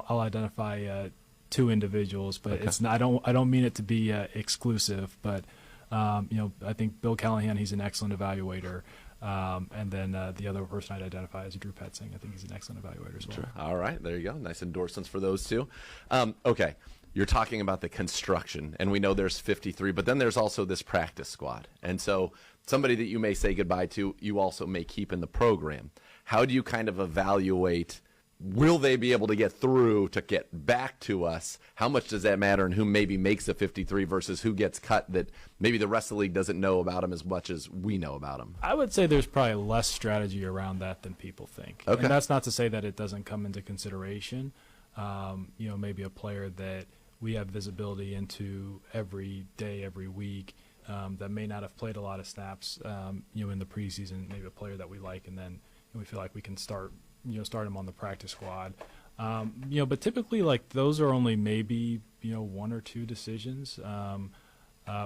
identify 2 individuals, but it's not, I don't mean it to be exclusive, but I think Bill Callahan, he's an excellent evaluator, and then the other person I'd identify is Drew Petzing. I think he's an excellent evaluator as well.
Sure. All right, there you go. Nice endorsements for those 2. Okay, you're talking about the construction, and we know there's 53, but then there's also this practice squad, and so somebody that you may say goodbye to, you also may keep in the program. How do you kind of evaluate will they be able to get through to get back to us? How much does that matter, and who maybe makes the 53 versus who gets cut that maybe the rest of the league doesn't know about them as much as we know about them?
I would say there's probably less strategy around that than people think.
Okay.
And that's not to say that it doesn't come into consideration. Maybe a player that we have visibility into every day, every week, that may not have played a lot of snaps, in the preseason, maybe a player that we like, and then we feel like we can start him on the practice squad. But typically, like, those are only maybe, one or two decisions.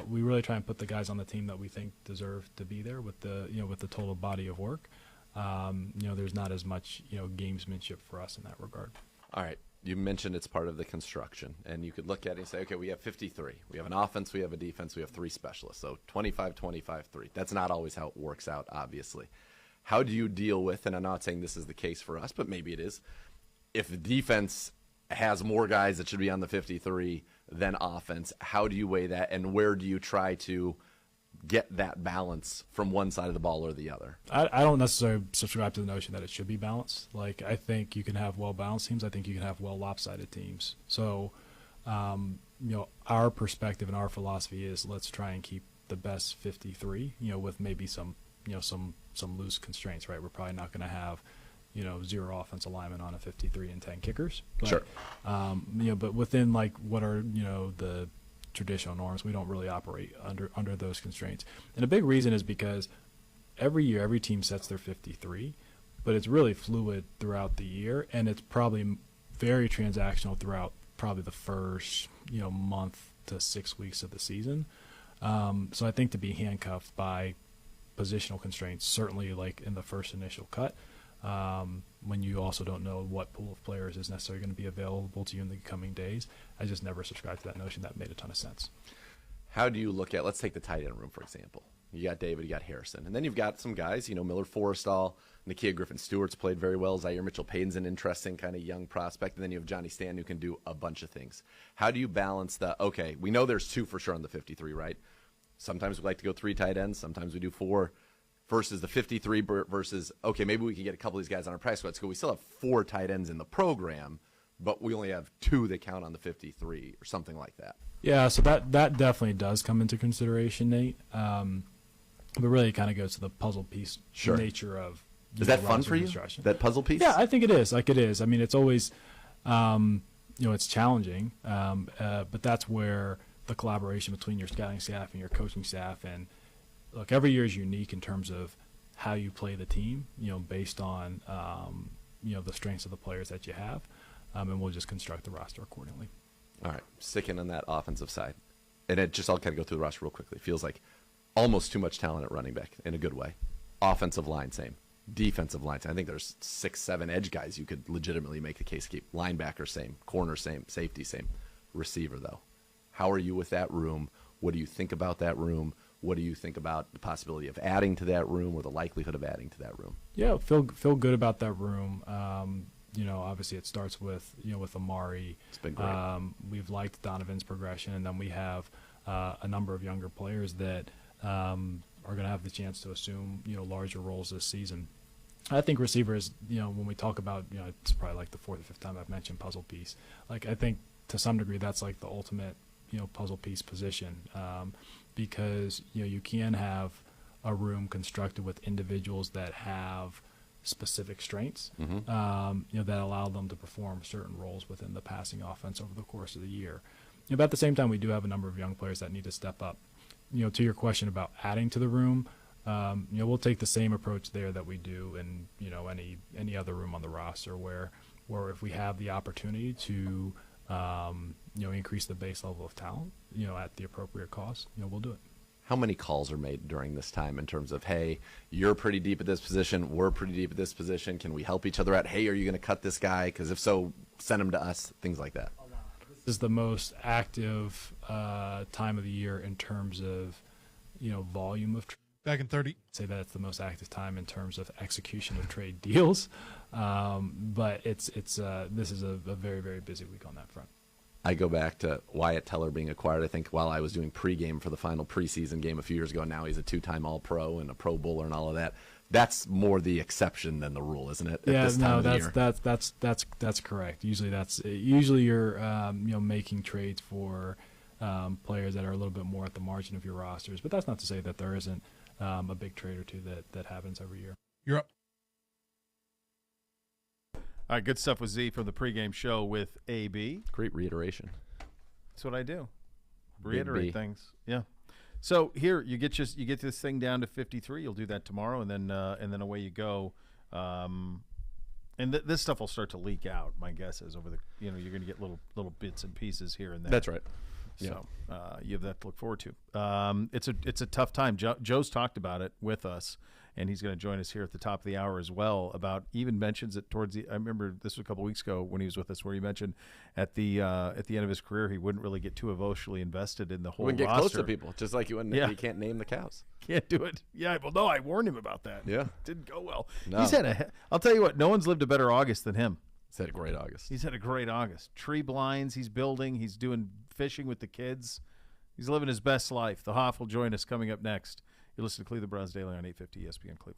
We really try and put the guys on the team that we think deserve to be there with the total body of work. There's not as much, gamesmanship for us in that regard.
All right. You mentioned it's part of the construction, and you could look at it and say, okay, we have 53. We have an offense, we have a defense, we have 3 specialists. So 25, 25, 3. That's not always how it works out, obviously. How do you deal with, and I'm not saying this is the case for us, but maybe it is, if the defense has more guys that should be on the 53 than offense, how do you weigh that, and where do you try to get that balance from one side of the ball or the other?
I don't necessarily subscribe to the notion that it should be balanced. Like, I think you can have well-balanced teams. I think you can have well-lopsided teams. So, our perspective and our philosophy is let's try and keep the best 53, with maybe some loose constraints, right? We're probably not going to have, 0 offensive linemen on a 53 and 10 kickers. But,
sure.
But within, like, what are, the traditional norms, we don't really operate under those constraints. And a big reason is because every year every team sets their 53, but it's really fluid throughout the year, and it's probably very transactional throughout probably the first month to 6 weeks of the season. So I think to be handcuffed by positional constraints, certainly like in the first initial cut, when you also don't know what pool of players is necessarily going to be available to you in the coming days, I just never subscribed to that notion. That made a ton of sense.
How do you look at, let's take the tight end room, for example. You got David, you got Harrison, and then you've got some guys, Miller Forrestall, Nakia Griffin-Stewart's played very well. Zaire Mitchell-Payton's an interesting kind of young prospect, and then you have Johnny Stanton who can do a bunch of things. How do you balance okay, we know there's 2 for sure on the 53, right? Sometimes we like to go 3 tight ends, sometimes we do 4, versus the 53 versus, okay, maybe we can get a couple of these guys on our practice squad. So we still have 4 tight ends in the program, but we only have 2 that count on the 53 or something like that.
Yeah, so that definitely does come into consideration, Nate. But really it kind of goes to the puzzle piece nature of
Is that fun for you, that puzzle piece?
Yeah, I think it is. Like, it is. I mean, it's always, it's challenging, but that's where the collaboration between your scouting staff and your coaching staff, and look, every year is unique in terms of how you play the team, based on, the strengths of the players that you have, and we'll just construct the roster accordingly.
All right, sticking on that offensive side, and I'll kind of go through the roster real quickly. It feels like almost too much talent at running back in a good way. Offensive line, same. Defensive line, same. I think there's 6, 7 edge guys you could legitimately make the case to keep. Linebacker, same. Corner, same. Safety, same. Receiver, though. How are you with that room? What do you think about that room? What do you think about the possibility of adding to that room, or the likelihood of adding to that room?
Yeah, feel good about that room. Obviously it starts with with Amari.
It's been great.
We've liked Donovan's progression, and then we have a number of younger players that are going to have the chance to assume larger roles this season. I think receivers, when we talk about, it's probably like the 4th or 5th time I've mentioned puzzle piece. Like, I think to some degree that's like the ultimate puzzle piece position, because you can have a room constructed with individuals that have specific strengths, that allow them to perform certain roles within the passing offense over the course of the year. But at the same time, we do have a number of young players that need to step up. To your question about adding to the room, we'll take the same approach there that we do in any other room on the roster, where if we have the opportunity to increase the base level of talent, at the appropriate cost, we'll do it.
How many calls are made during this time in terms of, hey, you're pretty deep at this position, we're pretty deep at this position, can we help each other out? Hey, are you going to cut this guy? Because if so, send him to us, things like that.
This is the most active time of the year in terms of, volume of
Back in 30.
Say that it's the most active time in terms of execution of trade deals, but this is a very, very busy week on that front.
I go back to Wyatt Teller being acquired, I think, while I was doing pregame for the final preseason game a few years ago. Now he's a 2-time All-Pro and a Pro Bowler and all of that. That's more the exception than the rule, isn't it?
Yeah, that's correct. Usually you're making trades for players that are a little bit more at the margin of your rosters, but that's not to say that there isn't a big trade or two that happens every year.
You're up.
All right, good stuff with Z from the pregame show with AB.
Great reiteration.
That's what I do.
Big
Reiterate
B.
things. Yeah. So here you get this thing down to 53. You'll do that tomorrow, and then away you go. And this stuff will start to leak out. My guess is over the you're going to get little bits and pieces here and there.
That's right.
So you have that to look forward to. It's a tough time. Joe's talked about it with us, and he's going to join us here at the top of the hour as well. About even mentions it towards the. I remember this was a couple weeks ago when he was with us, where he mentioned at the end of his career he wouldn't really get too emotionally invested in the whole
wouldn't get
roster.
close to people, just like you can't name the cows.
Can't do it. Yeah, well, no, I warned him about that.
Yeah,
didn't go well.
No.
He's had I'll tell you what. No one's lived a better August than him.
He's had a great August.
He's had a great August. Tree blinds. He's building. He's doing fishing with the kids. He's living his best life. The Hoff will join us coming up next. You listen to Cleveland Browns Daily on 850 ESPN Cleveland.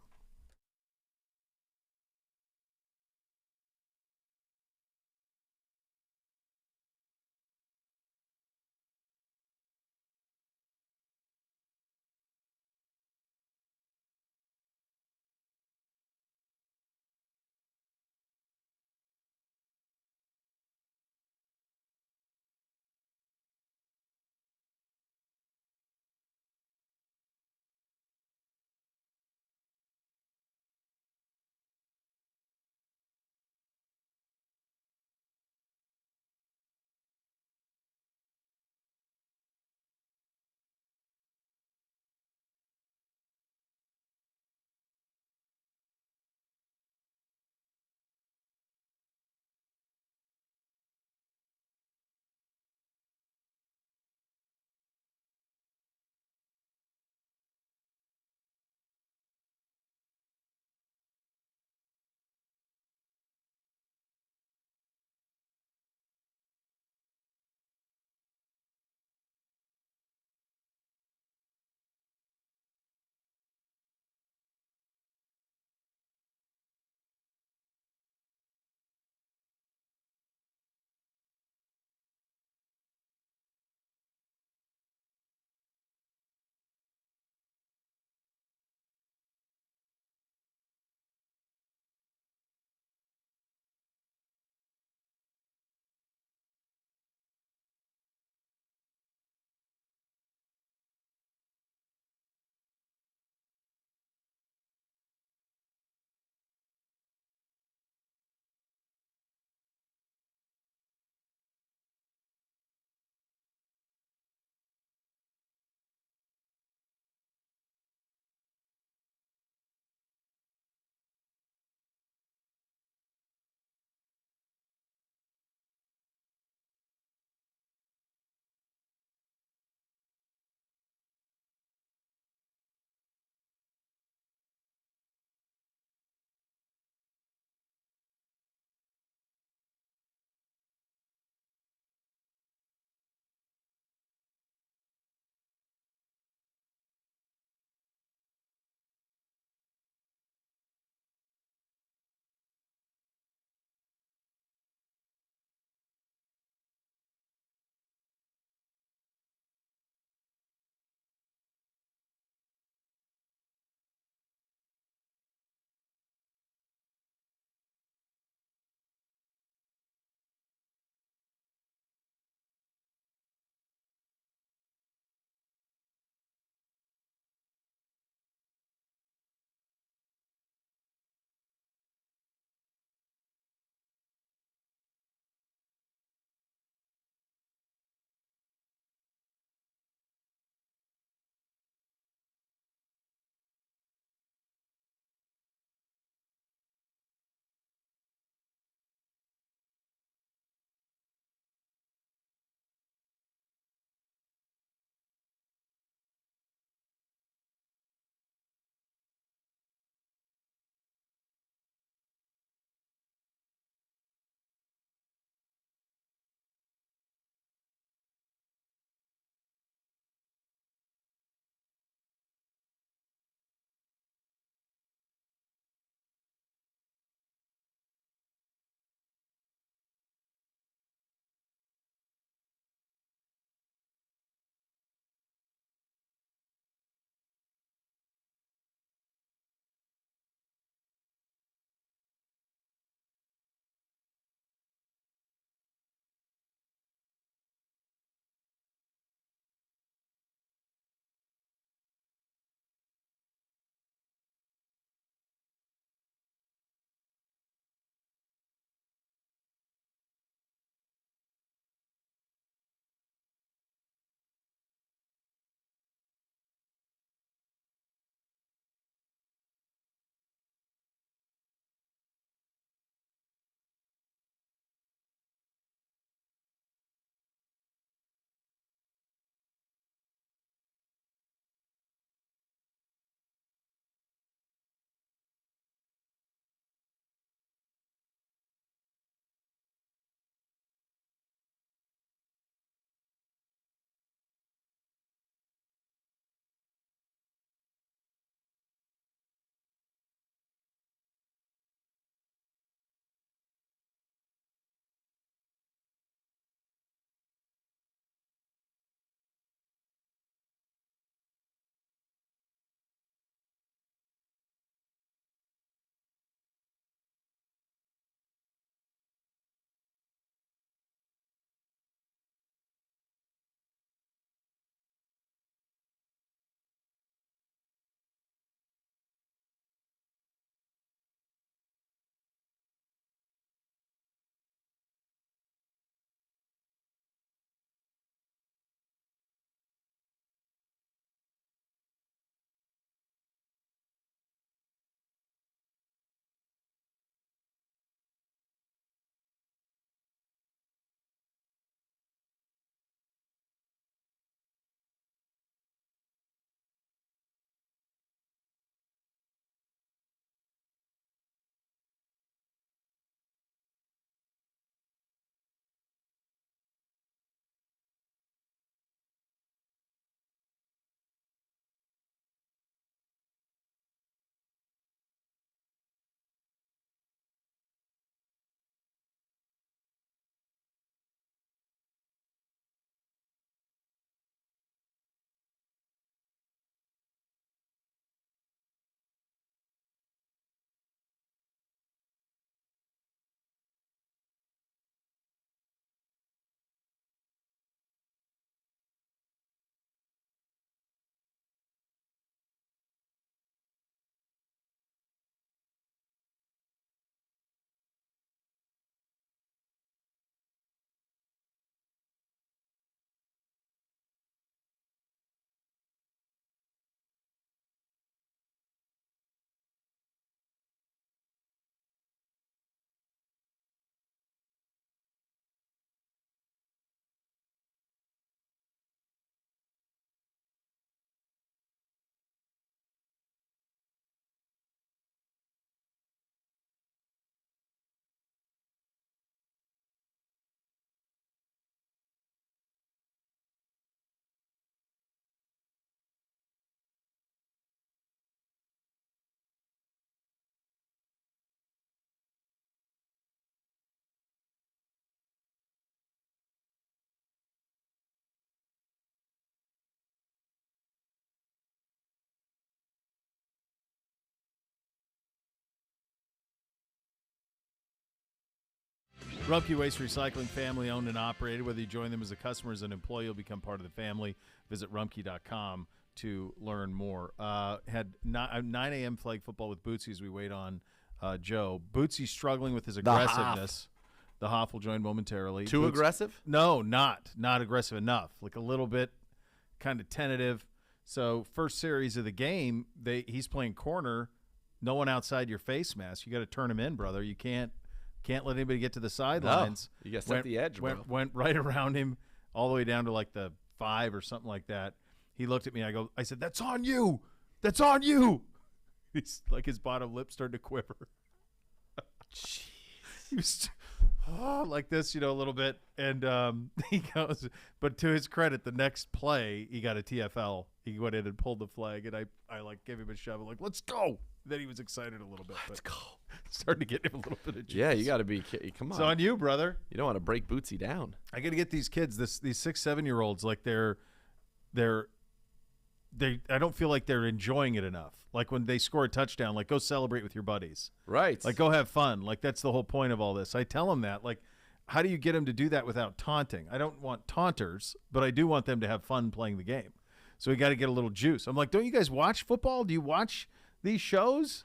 Rumpke Waste Recycling, family owned and operated. Whether you join them as a customer or as an employee, you'll become part of the family. Visit rumpke.com to learn more. Had 9 a.m. flag football with Bootsy as we wait on Joe. Bootsy's struggling with his aggressiveness. The Hoff will join momentarily.
Too aggressive?
No, not aggressive enough. Like a little bit kind of tentative. So first series of the game, he's playing corner. No one outside your face mask. You got to turn him in, brother. You can't let anybody get to the sidelines.
No, you got to set the edge, bro.
Went right around him all the way down to like the 5 or something like that. He looked at me. I said, "That's on you. That's on you." He's like his bottom lip started to quiver.
Jeez.
He was like this, a little bit. And he goes, but to his credit, the next play, he got a TFL. He went in and pulled the flag, and I like gave him a shove. I'm like, "Let's go." Then he was excited a little bit.
Let's go.
Starting to get him a little bit of juice.
Yeah, you got to be. Come on.
It's on you, brother.
You don't want to break Bootsy down.
I got to get these kids, these 6, 7-year-olds, like they're I don't feel like they're enjoying it enough. Like when they score a touchdown, like go celebrate with your buddies.
Right.
Like go have fun. Like that's the whole point of all this. I tell them that. Like, how do you get them to do that without taunting? I don't want taunters, but I do want them to have fun playing the game. So we got to get a little juice. I'm like, don't you guys watch football? Do you watch these shows?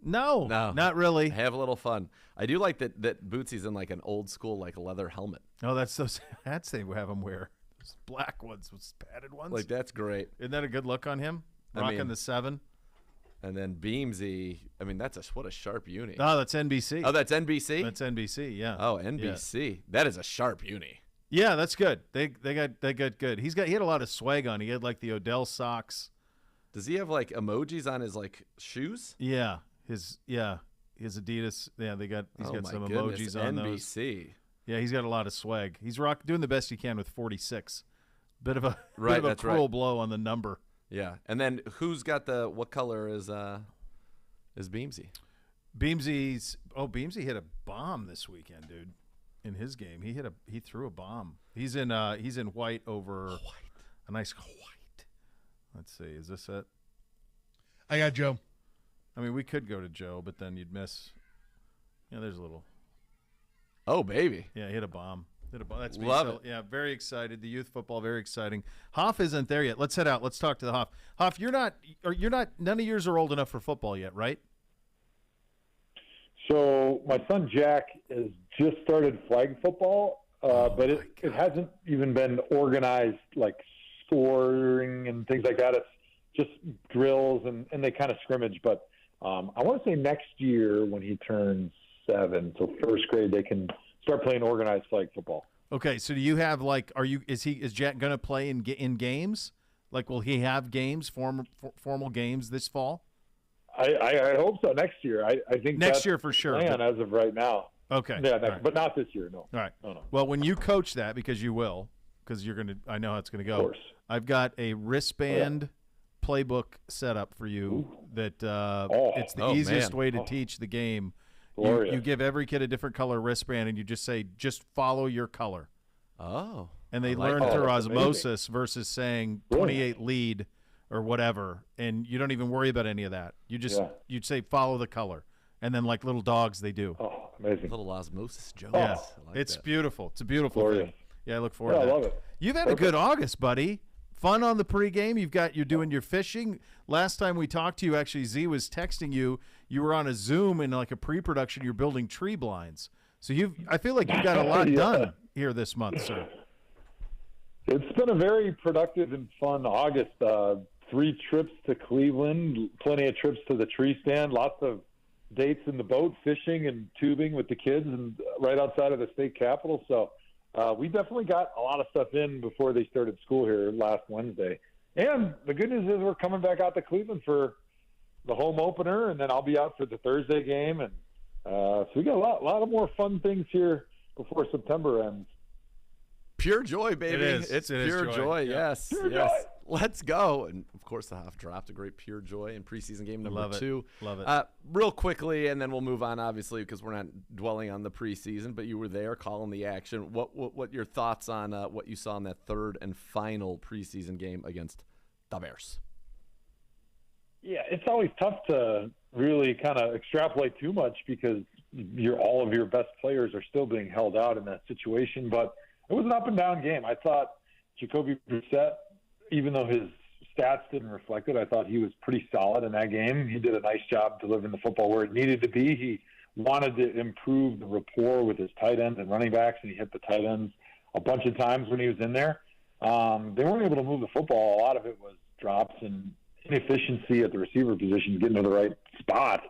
No, not really.
Have a little fun. I do like that Bootsy's in like an old school like leather helmet.
Oh, that's those hats they have him wear. Those black ones with padded ones.
Like that's great.
Isn't that a good look on him? Rocking the 7.
And then Beamsy. I mean, what a sharp uni.
Oh, that's NBC.
Oh, that's NBC.
That's NBC. Yeah.
Oh, NBC. Yeah. That is a sharp uni.
Yeah, that's good. They got good. He had a lot of swag on. He had like the Odell socks.
Does he have like emojis on his like shoes?
Yeah. His Adidas. Yeah, he's got some emojis on those.
NBC.
Yeah, he's got a lot of swag. He's doing the best he can with 46. Bit of a cruel blow on the number.
Yeah, and then what color is Beamsy?
Beamsy hit a bomb this weekend, dude. In his game, he threw a bomb. He's in white over a nice white. Let's see, is this it?
I got Joe.
I mean, we could go to Joe, but then you'd miss. Yeah, there's a little.
Oh, baby.
Yeah, hit a bomb. That's me.
Love it.
Yeah, very excited. The youth football, very exciting. Hoff isn't there yet. Let's head out. Let's talk to the Hoff. Hoff, none of yours are old enough for football yet, right?
So my son Jack has just started flag football, but it hasn't even been organized like scoring and things like that. It's just drills and they kind of scrimmage. But I want to say next year when he turns 7, so first grade, they can start playing organized flag football.
Okay, so do you have like? Is Jack going to play in games? Like, will he have games, formal games this fall?
I hope so. Next year, I think
next year for sure.
Plan as of right now.
Okay,
yeah,
right.
But not this year. No.
All right.
No.
Well, when you coach that, because you will, because you're gonna, I know how it's gonna go.
Of course.
I've got a wristband playbook set up for you. That it's the easiest way to teach the game. You give every kid a different color wristband, and you just say, just follow your color.
Oh.
And they learn through osmosis versus saying 28 lead or whatever, and you don't even worry about any of that. You just you'd say follow the color, and then like little dogs, they do.
Oh, amazing!
Little osmosis, Jones.
Yeah, it's beautiful. It's a beautiful thing. Yeah, I look forward to that.
I love it.
You've had a good August, buddy. Fun on the pregame. You're doing your fishing. Last time we talked to you, actually, Z was texting you. You were on a Zoom in like a pre-production. You're building tree blinds. So I feel like you've got a lot done here this month, sir.
It's been a very productive and fun August. 3 trips to Cleveland, plenty of trips to the tree stand, lots of dates in the boat, fishing and tubing with the kids, and right outside of the state capitol. So we definitely got a lot of stuff in before they started school here last Wednesday. And the good news is we're coming back out to Cleveland for the home opener, and then I'll be out for the Thursday game. And so we got a lot of more fun things here before September ends.
Pure joy, baby. It's pure joy. Yes.
Pure
yes.
joy.
Let's go. And, of course, the Hoff dropped a great pure joy in preseason game number 2.
Love it.
Real quickly, and then we'll move on, obviously, because we're not dwelling on the preseason, but you were there calling the action. What your thoughts on what you saw in that third and final preseason game against the Bears?
Yeah, it's always tough to really kind of extrapolate too much because all of your best players are still being held out in that situation. But it was an up and down game. I thought Jacoby Brissett, even though his stats didn't reflect it, I thought he was pretty solid in that game. He did a nice job delivering the football where it needed to be. He wanted to improve the rapport with his tight ends and running backs, and he hit the tight ends a bunch of times when he was in there. They weren't able to move the football. A lot of it was drops and inefficiency at the receiver position, getting to the right spot,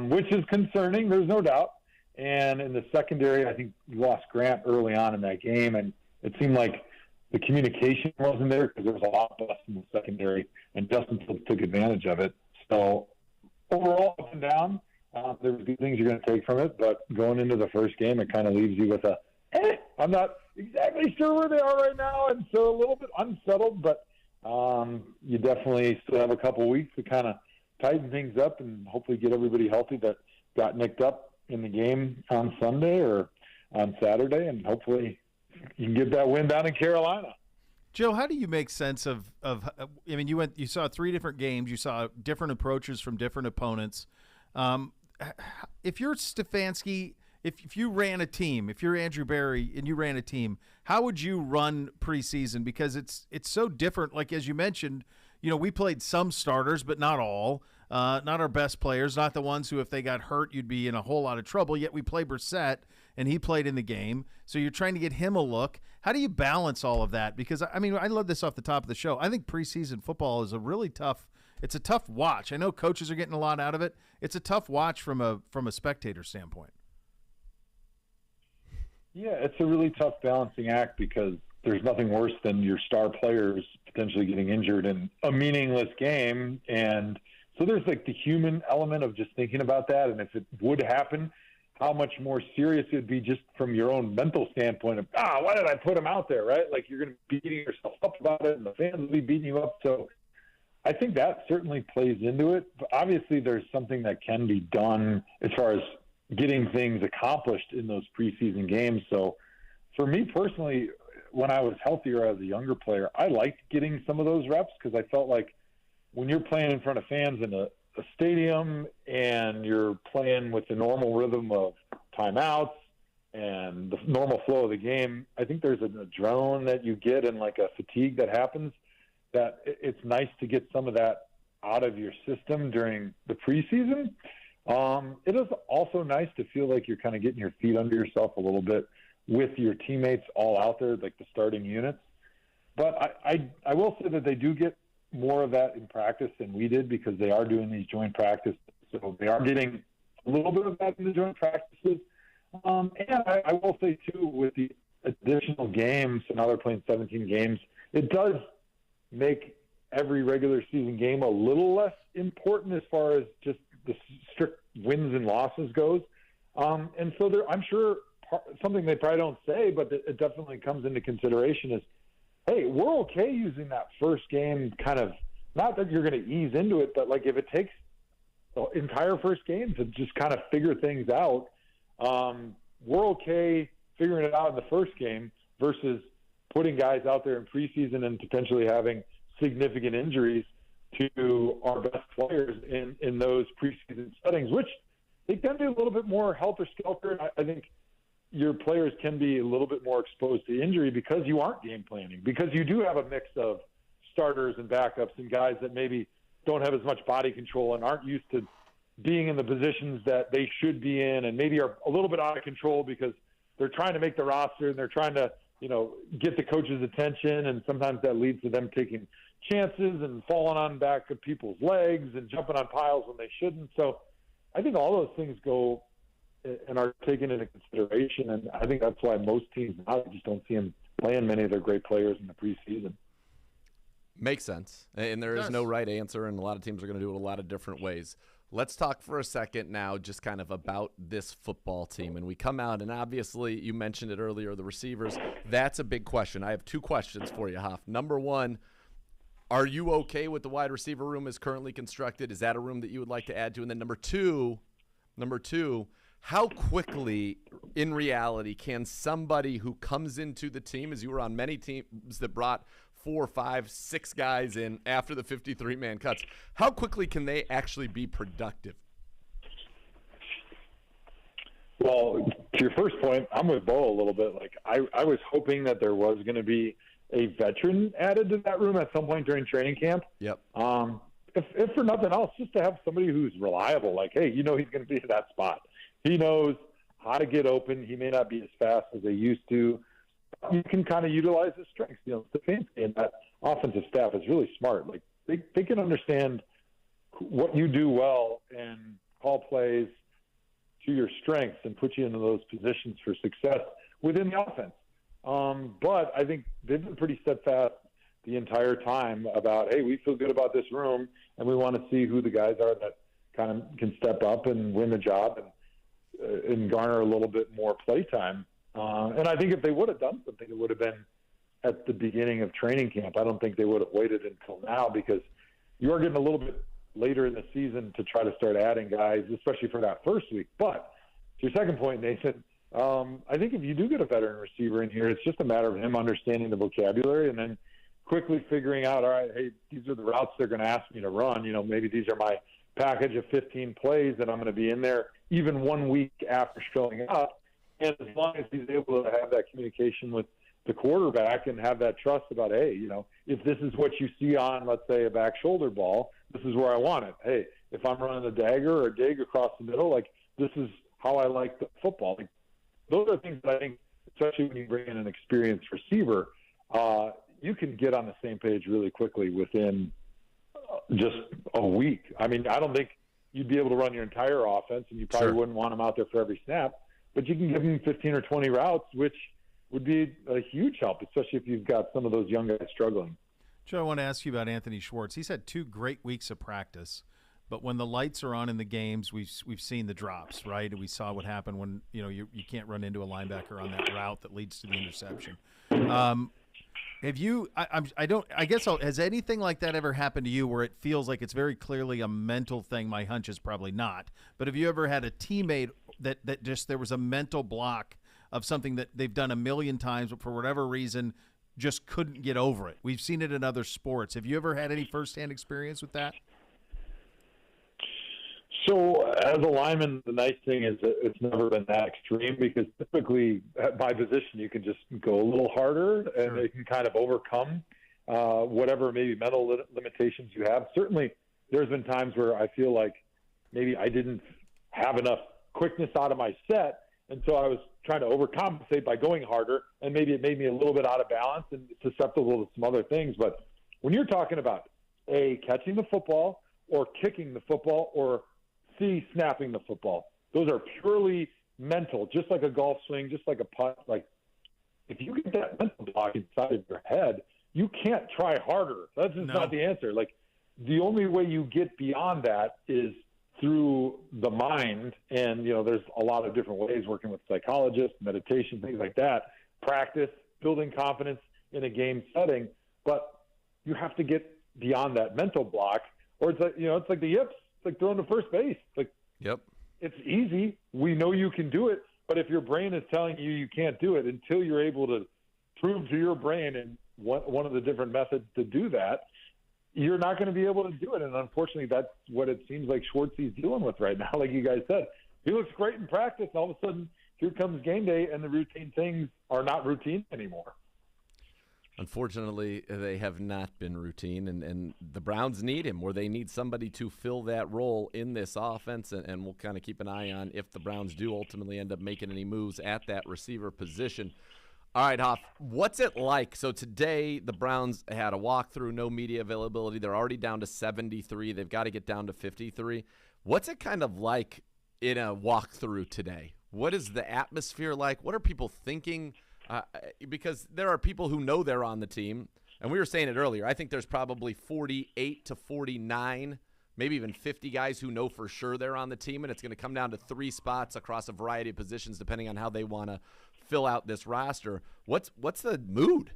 which is concerning, there's no doubt. And in the secondary, I think we lost Grant early on in that game, and it seemed like the communication wasn't there because there was a lot less in the secondary, and Justin took advantage of it. So overall, up and down, there was good things you're going to take from it, but going into the first game, it kind of leaves you with I'm not exactly sure where they are right now, and so a little bit unsettled, but you definitely still have a couple weeks to kind of tighten things up and hopefully get everybody healthy that got nicked up in the game on Sunday or on Saturday, and hopefully you can get that win down in Carolina.
Joe, how do you make sense of I mean, you saw 3 different games, you saw different approaches from different opponents. If you're Stefanski, if you ran a team, if you're Andrew Berry and you ran a team, how would you run preseason? Because it's so different. Like, as you mentioned, we played some starters, but not all. Not our best players, not the ones who, if they got hurt, you'd be in a whole lot of trouble. Yet we play Brissett, and he played in the game. So you're trying to get him a look. How do you balance all of that? Because, I mean, I love this off the top of the show. I think preseason football is it's a tough watch. I know coaches are getting a lot out of it. It's a tough watch from a spectator standpoint.
Yeah, it's a really tough balancing act because there's nothing worse than your star players potentially getting injured in a meaningless game. And so there's like the human element of just thinking about that. And if it would happen, how much more serious it would be just from your own mental standpoint of, why did I put him out there, right? Like, you're going to be beating yourself up about it, and the fans will be beating you up. So I think that certainly plays into it. But obviously there's something that can be done as far as getting things accomplished in those preseason games. So for me personally, when I was healthier as a younger player, I liked getting some of those reps because I felt like when you're playing in front of fans in a stadium and you're playing with the normal rhythm of timeouts and the normal flow of the game, I think there's an adrenaline that you get and like a fatigue that happens that it's nice to get some of that out of your system during the preseason. It is also nice to feel like you're kind of getting your feet under yourself a little bit with your teammates all out there, like the starting units. But I will say that they do get more of that in practice than we did because they are doing these joint practices. So they are getting a little bit of that in the joint practices. And I will say, too, with the additional games, so now they're playing 17 games, it does make every regular season game a little less important as far as just the strict wins and losses goes. And so I'm sure something they probably don't say, but it definitely comes into consideration is, hey, we're okay using that first game kind of, not that you're going to ease into it, but like if it takes the entire first game to just kind of figure things out, we're okay figuring it out in the first game versus putting guys out there in preseason and potentially having significant injuries to our best players in those preseason settings, which they can be a little bit more helter-skelter. I think your players can be a little bit more exposed to injury because you aren't game planning, because you do have a mix of starters and backups and guys that maybe don't have as much body control and aren't used to being in the positions that they should be in and maybe are a little bit out of control because they're trying to make the roster and they're trying to, get the coach's attention. And sometimes that leads to them taking chances and falling on back of people's legs and jumping on piles when they shouldn't. So I think all those things go and are taken into consideration. And I think that's why most teams now just don't see them playing many of their great players in the preseason.
Makes sense. And there is no right answer, and a lot of teams are going to do it a lot of different ways. Let's talk for a second now just kind of about this football team. And we come out, and obviously you mentioned it earlier, the receivers. That's a big question. I have 2 questions for you, Hoff. Number one, are you okay with the wide receiver room as currently constructed? Is that a room that you would like to add to? And then number two, how quickly, in reality, can somebody who comes into the team, as you were on many teams that brought 4, 5, 6 guys in after the 53-man cuts, how quickly can they actually be productive?
Well, to your first point, I'm with Bo a little bit. Like I was hoping that there was going to be a veteran added to that room at some point during training camp.
Yep.
If for nothing else, just to have somebody who's reliable. Like, hey, he's going to be in that spot. He knows how to get open. He may not be as fast as they used to. You can kind of utilize his strengths. Stefanski and that offensive staff is really smart. Like they can understand what you do well and call plays to your strengths and put you into those positions for success within the offense. But I think they've been pretty steadfast the entire time about, hey, we feel good about this room and we want to see who the guys are that kind of can step up and win the job and garner a little bit more play time. And I think if they would have done something, it would have been at the beginning of training camp. I don't think they would have waited until now, because you are getting a little bit later in the season to try to start adding guys, especially for that first week. But to your second point, Nathan, I think if you do get a veteran receiver in here, it's just a matter of him understanding the vocabulary and then quickly figuring out, all right, hey, these are the routes they're going to ask me to run. Maybe these are my package of 15 plays that I'm going to be in there even 1 week after showing up. And as long as he's able to have that communication with the quarterback and have that trust about, hey, if this is what you see on, let's say, a back shoulder ball, this is where I want it. Hey, if I'm running a dagger or a dig across the middle, like, this is how I like the football. Like, those are things that I think, especially when you bring in an experienced receiver, you can get on the same page really quickly within just a week. I mean, I don't think you'd be able to run your entire offense, and you probably wouldn't want him out there for every snap, but you can give him 15 or 20 routes, which would be a huge help, especially if you've got some of those young guys struggling.
Joe, I want to ask you about Anthony Schwartz. He's had 2 great weeks of practice, but when the lights are on in the games, we've seen the drops, right? And we saw what happened when you can't run into a linebacker on that route that leads to the interception. Have you? Has anything like that ever happened to you, where it feels like it's very clearly a mental thing? My hunch is probably not. But have you ever had a teammate that just there was a mental block of something that they've done a million times, but for whatever reason just couldn't get over it? We've seen it in other sports. Have you ever had any firsthand experience with that?
So as a lineman, the nice thing is that it's never been that extreme, because typically by position you can just go a little harder and they can kind of overcome whatever maybe mental limitations you have. Certainly there's been times where I feel like maybe I didn't have enough quickness out of my set, and so I was trying to overcompensate by going harder, and maybe it made me a little bit out of balance and susceptible to some other things. But when you're talking about catching the football or kicking the football or snapping the football, those are purely mental, just like a golf swing, just like a putt. Like, if you get that mental block inside of your head, you can't try harder. That's just not the answer. Like, the only way you get beyond that is through the mind. And, there's a lot of different ways, working with psychologists, meditation, things like that, practice, building confidence in a game setting. But you have to get beyond that mental block, or it's like, it's like the yips. It's like throwing to first base. Like, it's easy. We know you can do it. But if your brain is telling you you can't do it, until you're able to prove to your brain in one of the different methods to do that, you're not going to be able to do it. And unfortunately, that's what it seems like Schwartz is dealing with right now. Like you guys said, he looks great in practice, and all of a sudden, here comes game day, and the routine things are not routine anymore.
Unfortunately, they have not been routine, and the Browns need him, or they need somebody to fill that role in this offense, and we'll kind of keep an eye on if the Browns do ultimately end up making any moves at that receiver position. All right, Hoff, what's it like? So today the Browns had a walkthrough, no media availability. They're already down to 73. They've got to get down to 53. What's it kind of like in a walkthrough today? What is the atmosphere like? What are people thinking? Because there are people who know they're on the team, and we were saying it earlier. I think there's probably 48 to 49, maybe even 50 guys who know for sure they're on the team, and it's going to come down to 3 spots across a variety of positions depending on how they want to fill out this roster. What's the mood?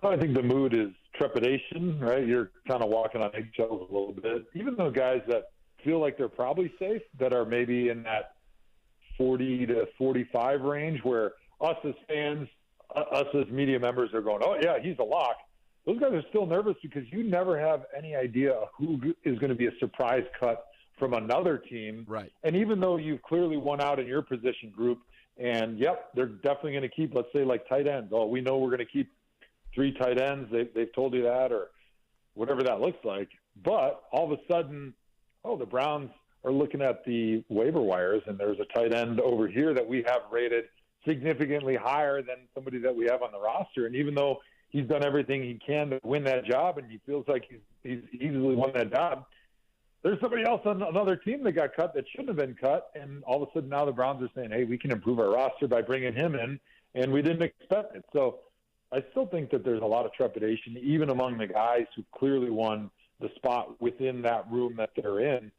Well, I think the mood is trepidation, right? You're kind of walking on eggshells a little bit. Even though guys that feel like they're probably safe, that are maybe in that 40 to 45 range, where us as fans, us as media members are going, oh, yeah, he's a lock. Those guys are still nervous, because you never have any idea who is going to be a surprise cut from another team.
Right.
And even though you've clearly won out in your position group, and yep, they're definitely going to keep, let's say, like tight ends. Oh, we know we're going to keep 3 tight ends. They've told you that, or whatever that looks like. But all of a sudden, the Browns are looking at the waiver wires, and there's a tight end over here that we have rated significantly higher than somebody that we have on the roster. And even though he's done everything he can to win that job, and he feels like he's easily won that job, there's somebody else on another team that got cut that shouldn't have been cut. And all of a sudden now the Browns are saying, hey, we can improve our roster by bringing him in, and we didn't expect it. So I still think that there's a lot of trepidation, even among the guys who clearly won the spot within that room that they're in.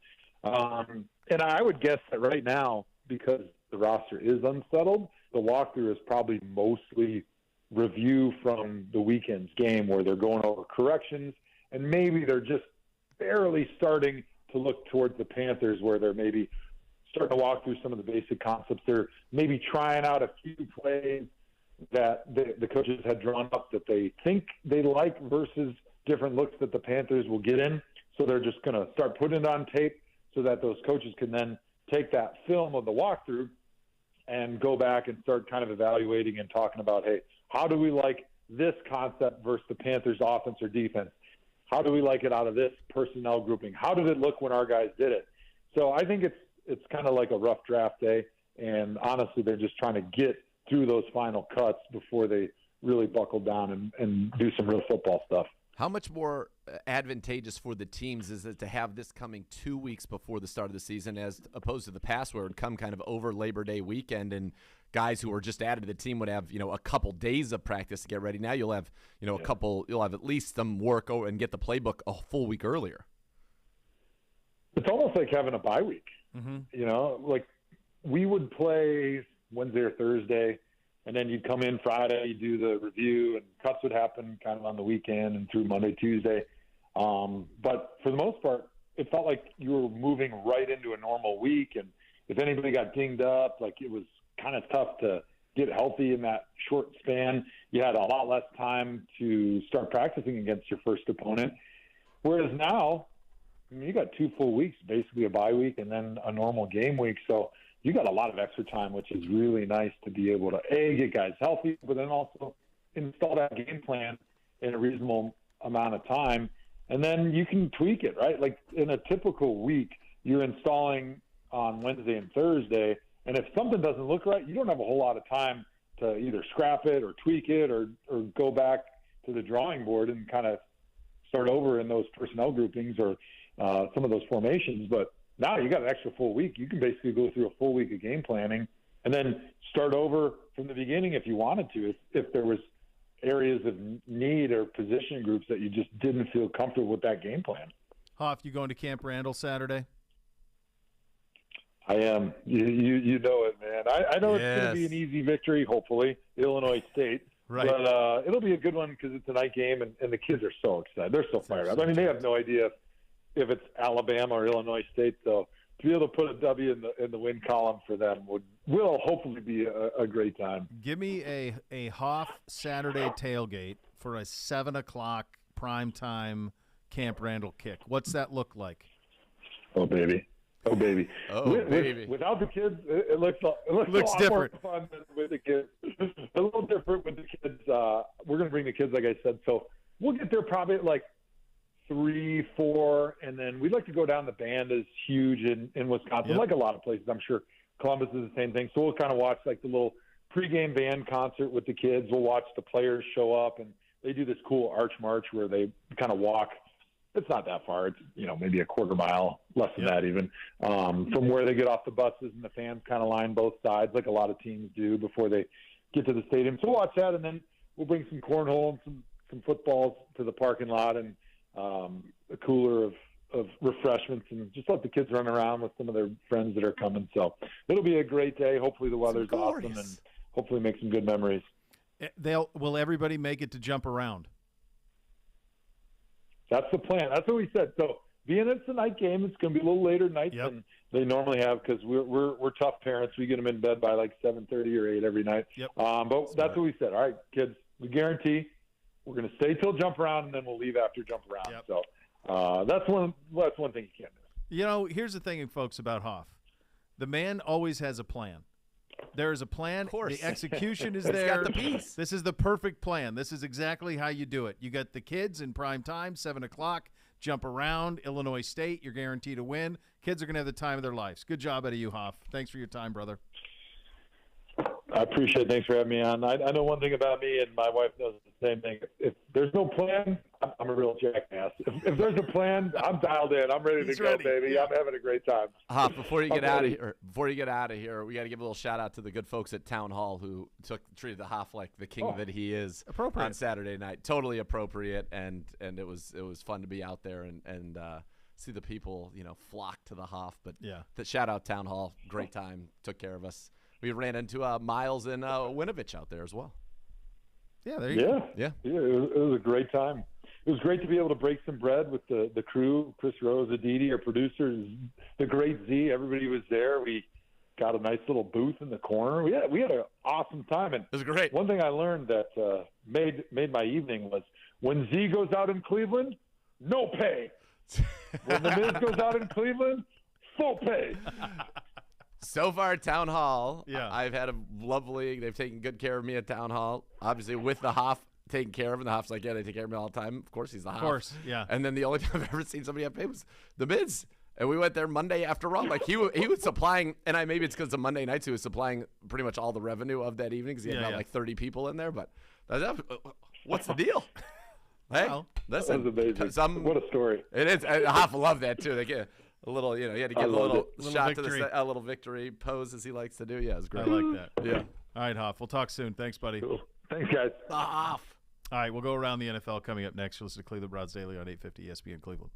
And I would guess that right now, because the roster is unsettled, the walkthrough is probably mostly review from the weekend's game where they're going over corrections, and maybe they're just barely starting to look towards the Panthers where they're maybe starting to walk through some of the basic concepts. They're maybe trying out a few plays that the coaches had drawn up that they think they like versus different looks that the Panthers will get in. So they're just going to start putting it on tape so that those coaches can then take that film of the walkthrough and go back and start kind of evaluating and talking about, hey, how do we like this concept versus the Panthers offense or defense? How do we like it out of this personnel grouping? How did it look when our guys did it? So I think it's kind of like a rough draft day, and honestly, they're just trying to get through those final cuts before they really buckle down and do some real football stuff.
How much more advantageous for the teams is it to have this coming 2 weeks before the start of the season as opposed to the past where it would come kind of over Labor Day weekend and guys who are just added to the team would have, a couple days of practice to get ready. Now you'll have, you'll have at least some work over and get the playbook a full week earlier.
It's almost like having a bye week.
Mm-hmm.
Like we would play Wednesday or Thursday, and then you'd come in Friday, you do the review, and cuts would happen kind of on the weekend and through Monday, Tuesday. But for the most part, it felt like you were moving right into a normal week. And if anybody got dinged up, like it was kind of tough to get healthy in that short span. You had a lot less time to start practicing against your first opponent. Whereas now, you got 2 full weeks, basically a bye week and then a normal game week. So you got a lot of extra time, which is really nice to be able to, get guys healthy, but then also install that game plan in a reasonable amount of time. And then you can tweak it, right? Like in a typical week, you're installing on Wednesday and Thursday. And if something doesn't look right, you don't have a whole lot of time to either scrap it or tweak it or go back to the drawing board and kind of start over in those personnel groupings or some of those formations. But now you got an extra full week. You can basically go through a full week of game planning and then start over from the beginning if you wanted to, if there was areas of need or position groups that you just didn't feel comfortable with that game plan.
Hoff, you going to Camp Randall Saturday?
I am. You know it, man. I know It's going to be an easy victory, hopefully, Illinois State.
Right.
But it'll be a good one because it's a night game, and the kids are so excited. They're so fired up. I mean, they have no idea if it's Alabama or Illinois State. So to be able to put a W in the win column for them will hopefully be a great time.
Give me a Hoff Saturday tailgate for a 7:00 primetime Camp Randall kick. What's that look like?
Oh, baby. Oh, baby. Without the kids, it looks a lot
different.
More fun than with the kids. A little different with the kids. We're going to bring the kids, like I said. So we'll get there probably at like 3, 4, and then we'd like to go down. The band is huge in Wisconsin, like a lot of places. I'm sure Columbus is the same thing. So we'll kind of watch like the little pregame band concert with the kids. We'll watch the players show up, and they do this cool arch march where they kind of walk. It's not that far. It's, maybe a quarter mile, less than that even, from where they get off the buses, and the fans kind of line both sides like a lot of teams do before they get to the stadium. So we'll watch that, and then we'll bring some cornhole and some footballs to the parking lot and a cooler of refreshments, and just let the kids run around with some of their friends that are coming. So it'll be a great day. Hopefully the weather's awesome, and hopefully make some good memories.
Will everybody make it to jump around? That's
the plan. That's what we said. So being it's a night game, it's going to be a little later night than they normally have because we're tough parents. We get them in bed by like 7:30 or 8 every night. But that's what we said. All right, kids, we guarantee we're going to stay till jump around, and then we'll leave after jump around. So that's one thing you can't miss.
You know, here's the thing, folks, about Hoff. The man always has a plan. There is a plan.
Of course.
The execution is
He's
there.
got the piece.
This is the perfect plan. This is exactly how you do it. You got the kids in prime time, 7 o'clock, jump around, Illinois State. You're guaranteed to win. Kids are going to have the time of their lives. Good job out of you, Hoff. Thanks for your time, brother.
I appreciate it. Thanks for having me on. I know one thing about me, and my wife knows the same thing. If there's no plan, I'm a real jackass. If there's a plan, I'm dialed in. I'm ready to go, baby. Yeah. I'm having a great time.
Before you get out of here, we got to give a little shout out to the good folks at Town Hall who treated the Hoff like the king that he is on Saturday night. Totally appropriate, and it was fun to be out there and see the people flock to the Hoff. But the shout out Town Hall, great time, took care of us. We ran into Miles and Winovich out there as well.
Yeah, there you go.
Yeah, it was a great time. It was great to be able to break some bread with the crew, Chris Rose, Aditi, our producers, the great Z. Everybody was there. We got a nice little booth in the corner. We had an awesome time. And
it was great.
One thing I learned that made my evening was when Z goes out in Cleveland, no pay. When the Miz goes out in Cleveland, full pay.
So far at Town Hall, I've had they've taken good care of me at Town Hall. Obviously with the Hoff taken care of, and the Hoff's like, yeah, they take care of me all the time. Of course he's the Hoff.
Of course, yeah.
And then the only time I've ever seen somebody have pay was the Miz. And we went there Monday after Raw. Like he was supplying, and maybe it's because of Monday nights, he was supplying pretty much all the revenue of that evening because he had about like 30 people in there. But what's the deal? Hey, listen,
that was amazing. What a story.
It is. Hoff loved that too. They get a little, he had to get a little shot
victory.
to a little victory pose as he likes to do. Yeah, it was great.
I like that.
Yeah.
All right, Hoff. We'll talk soon. Thanks, buddy.
Cool. Thanks, guys.
Hoff.
All right, we'll go around the NFL coming up next. You'll listen to Cleveland Browns Daily on 850 ESPN Cleveland.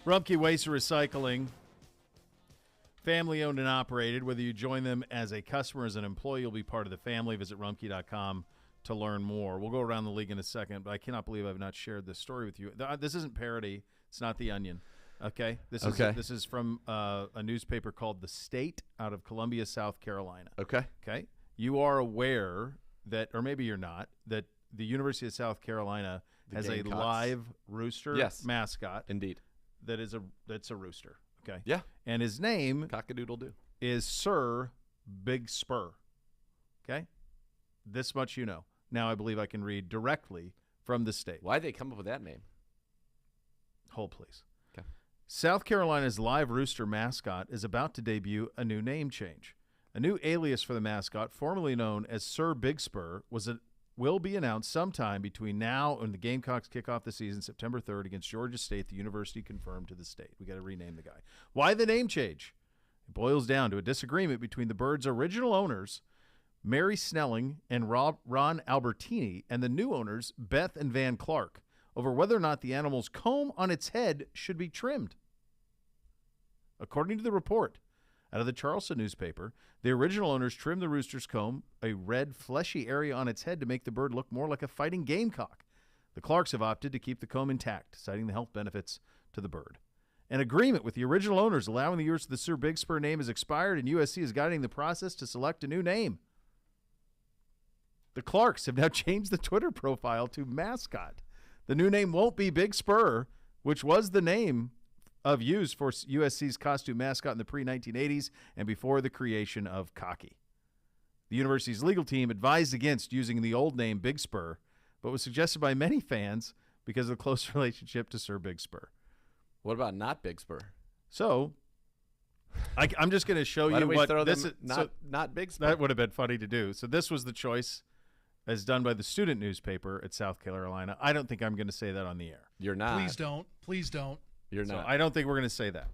Rumpke Waste and Recycling, family owned and operated. Whether you join them as a customer or as an employee, you'll be part of the family. Visit rumpke.com to learn more. We'll go around the league in a second, but I cannot believe I've not shared this story with you. This isn't parody. It's not The Onion. Okay? This is from a newspaper called The State out of Columbia, South Carolina.
Okay.
Okay? You are aware that, or maybe you're not, that the University of South Carolina has a live rooster mascot.
Indeed.
That's a rooster. Okay.
Yeah.
And his name
Cock-a-doodle-doo.
is Sir Big Spur. Okay? This much you know. Now I believe I can read directly from The State.
Why'd they come up with that name?
Hold, please.
Okay.
South Carolina's live rooster mascot is about to debut a new name change. A new alias for the mascot, formerly known as Sir Big Spur, will be announced sometime between now and the Gamecocks kick off the season September 3rd against Georgia State. The university confirmed to The State. We got to rename the guy. Why the name change? It boils down to a disagreement between the bird's original owners, Mary Snelling and Ron Albertini, and the new owners, Beth and Van Clark, over whether or not the animal's comb on its head should be trimmed. According to the report out of the Charleston newspaper, the original owners trimmed the rooster's comb, a red, fleshy area on its head, to make the bird look more like a fighting gamecock. The Clarks have opted to keep the comb intact, citing the health benefits to the bird. An agreement with the original owners allowing the use of the Sir Big Spur name has expired, and USC is guiding the process to select a new name. The Clarks have now changed the Twitter profile to Mascot. The new name won't be Big Spur, which was the name of use for USC's costume mascot in the pre-1980s and before the creation of Cocky. The university's legal team advised against using the old name Big Spur, but was suggested by many fans because of the close relationship to Sir Big Spur.
What about not Big Spur?
So, I'm just going to show you what this is.
Not Big Spur.
That would have been funny to do. So this was the choice as done by the student newspaper at South Carolina. I don't think I'm going to say that on the air.
You're not.
Please don't. Please don't.
You're not.
So I don't think we're going to say that.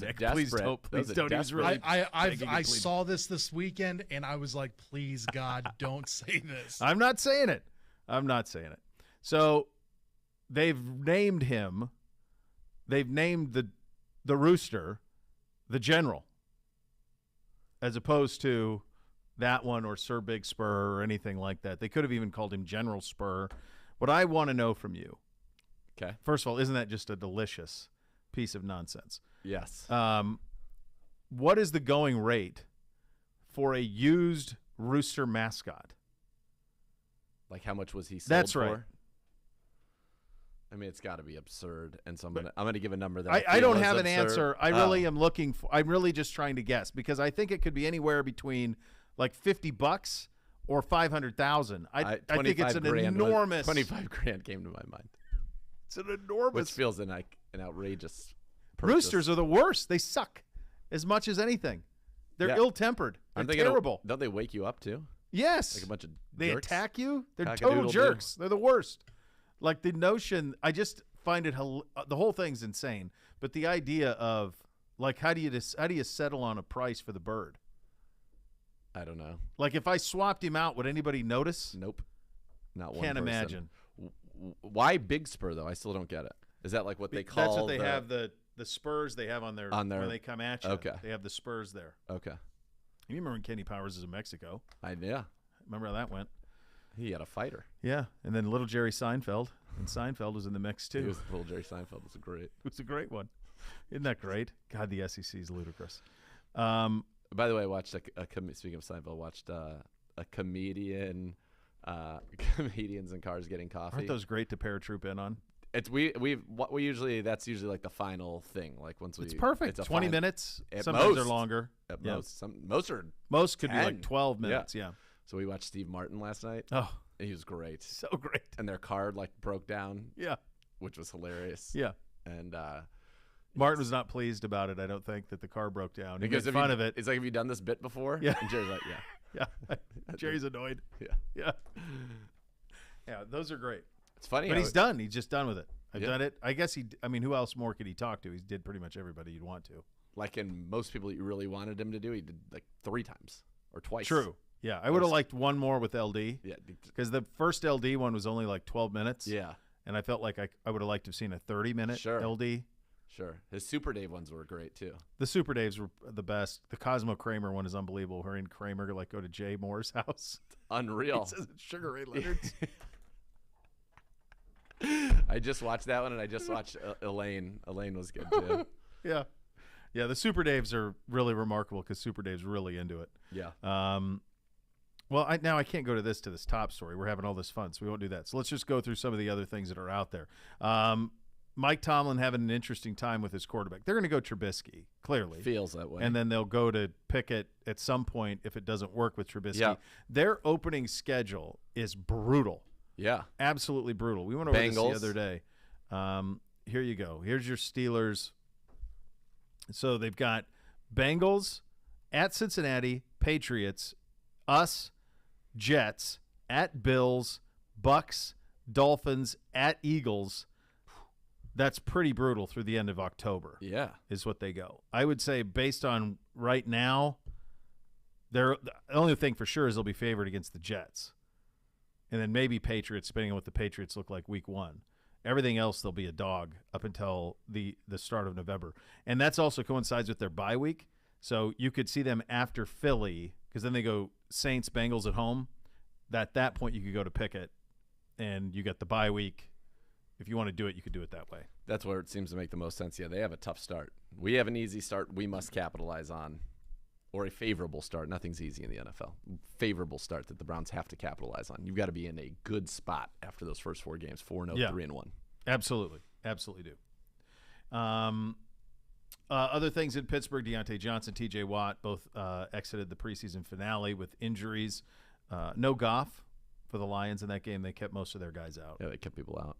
Nick, please don't. Please don't. He's really
I saw this weekend, and I was like, please, God, don't say this.
I'm not saying it. So they've named him. They've named the rooster the General, as opposed to that one or Sir Big Spur or anything like that. They could have even called him General Spur. What I want to know from you,
okay,
first of all, isn't that just a delicious piece of nonsense?
Yes.
What is the going rate for a used rooster mascot?
Like, how much was he sold
That's
for?
right.
I mean, it's got to be absurd, and so I'm gonna give a number that
I don't have an
absurd.
answer. I really am looking for. I'm really just trying to guess, because I think it could be anywhere between like $50 or $500,000. I think it's an enormous.
25 grand came to my mind.
It's an enormous.
Which feels an outrageous. Purchase.
Roosters are the worst. They suck as much as anything. They're ill-tempered. They're terrible.
Don't they wake you up too?
Yes.
Like a bunch of
They
jerks?
attack you. They're total jerks. They're the worst. Like the notion, I just find it the whole thing's insane. But the idea of like how do you settle on a price for the bird?
I don't know.
Like if I swapped him out, would anybody notice?
Nope. Not one.
Can't
person.
imagine.
Why Big Spur though? I still don't get it. Is that like what they call?
That's what they have the spurs they have on their when they come at you.
Okay.
They have the spurs there.
Okay.
You remember when Kenny Powers was in Mexico?
Yeah.
Remember how that went?
He had a fighter.
Yeah, and then little Jerry Seinfeld, and Seinfeld was in the mix too.
Little Jerry Seinfeld was great.
It was a great one. Isn't that great? God, the SEC is ludicrous.
By the way, I watched speaking of Seinfeld, watched a comedian, comedians in cars getting coffee.
Aren't those great to paratroop in on?
It's that's usually like the final thing. Like once
it's perfect. It's 20 minutes.
At
Sometimes
most,
they're longer.
At
yeah.
most
could
10.
be like 12 minutes. Yeah.
So we watched Steve Martin last night.
Oh,
he was great.
So great.
And their car like broke down.
Yeah.
Which was hilarious.
Yeah.
And
Martin was not pleased about it. I don't think that the car broke down.
Because
he made fun of it.
It's like, have you done this bit before?
Yeah.
And Jerry's like, yeah.
Yeah. Jerry's annoyed.
Yeah.
Yeah. Yeah. Those are great.
It's funny.
But he's done. He's just done with it. I've
Yeah.
done it. I guess who else more could he talk to? He did pretty much everybody you'd want to.
Like in most people you really wanted him to do, he did like 3 times or twice.
True. Yeah. I would have liked one more with LD.
Yeah.
Because the first LD one was only like 12 minutes.
Yeah.
and I felt like I would have liked to have seen a 30-minute LD.
Sure. His Super Dave ones were great, too.
The Super Daves were the best. The Cosmo Kramer one is unbelievable. Her and Kramer go to Jay Moore's house.
Unreal.
He says it's Sugar Ray Leonard's.
I just watched that one, and I just watched Elaine. Elaine was good, too.
Yeah. Yeah, the Super Daves are really remarkable because Super Dave's really into it.
Yeah.
Well, now I can't go to this top story. We're having all this fun, so we won't do that. So let's just go through some of the other things that are out there. Mike Tomlin having an interesting time with his quarterback. They're going to go Trubisky, clearly.
Feels that way.
And then they'll go to Pickett at some point if it doesn't work with Trubisky.
Yeah.
Their opening schedule is brutal.
Yeah.
Absolutely brutal. We went over this the
Bengals.
other day. Here you go. Here's your Steelers. So they've got Bengals at Cincinnati, Patriots, us, Jets, at Bills, Bucks, Dolphins, at Eagles. That's pretty brutal through the end of October.
Yeah.
Is what they go. I would say based on right now, the only thing for sure is they'll be favored against the Jets. And then maybe Patriots, depending on what the Patriots look like week 1. Everything else, they'll be a dog up until the start of November. And that's also coincides with their bye week. So you could see them after Philly, because then they go Saints, Bengals at home. At that point, you could go to Pickett, and you got the bye week. If you want to do it, you could do it that way.
That's where it seems to make the most sense. Yeah, they have a tough start. We have an easy start we must capitalize on, or a favorable start. Nothing's easy in the NFL. Favorable start that the Browns have to capitalize on. You've got to be in a good spot after those first 4 games, 4-0, 3-1.
Absolutely. Absolutely do. Other things in Pittsburgh, Deontay Johnson, T.J. Watt both exited the preseason finale with injuries. No Goff for the Lions in that game. They kept most of their guys out.
Yeah, they kept people out.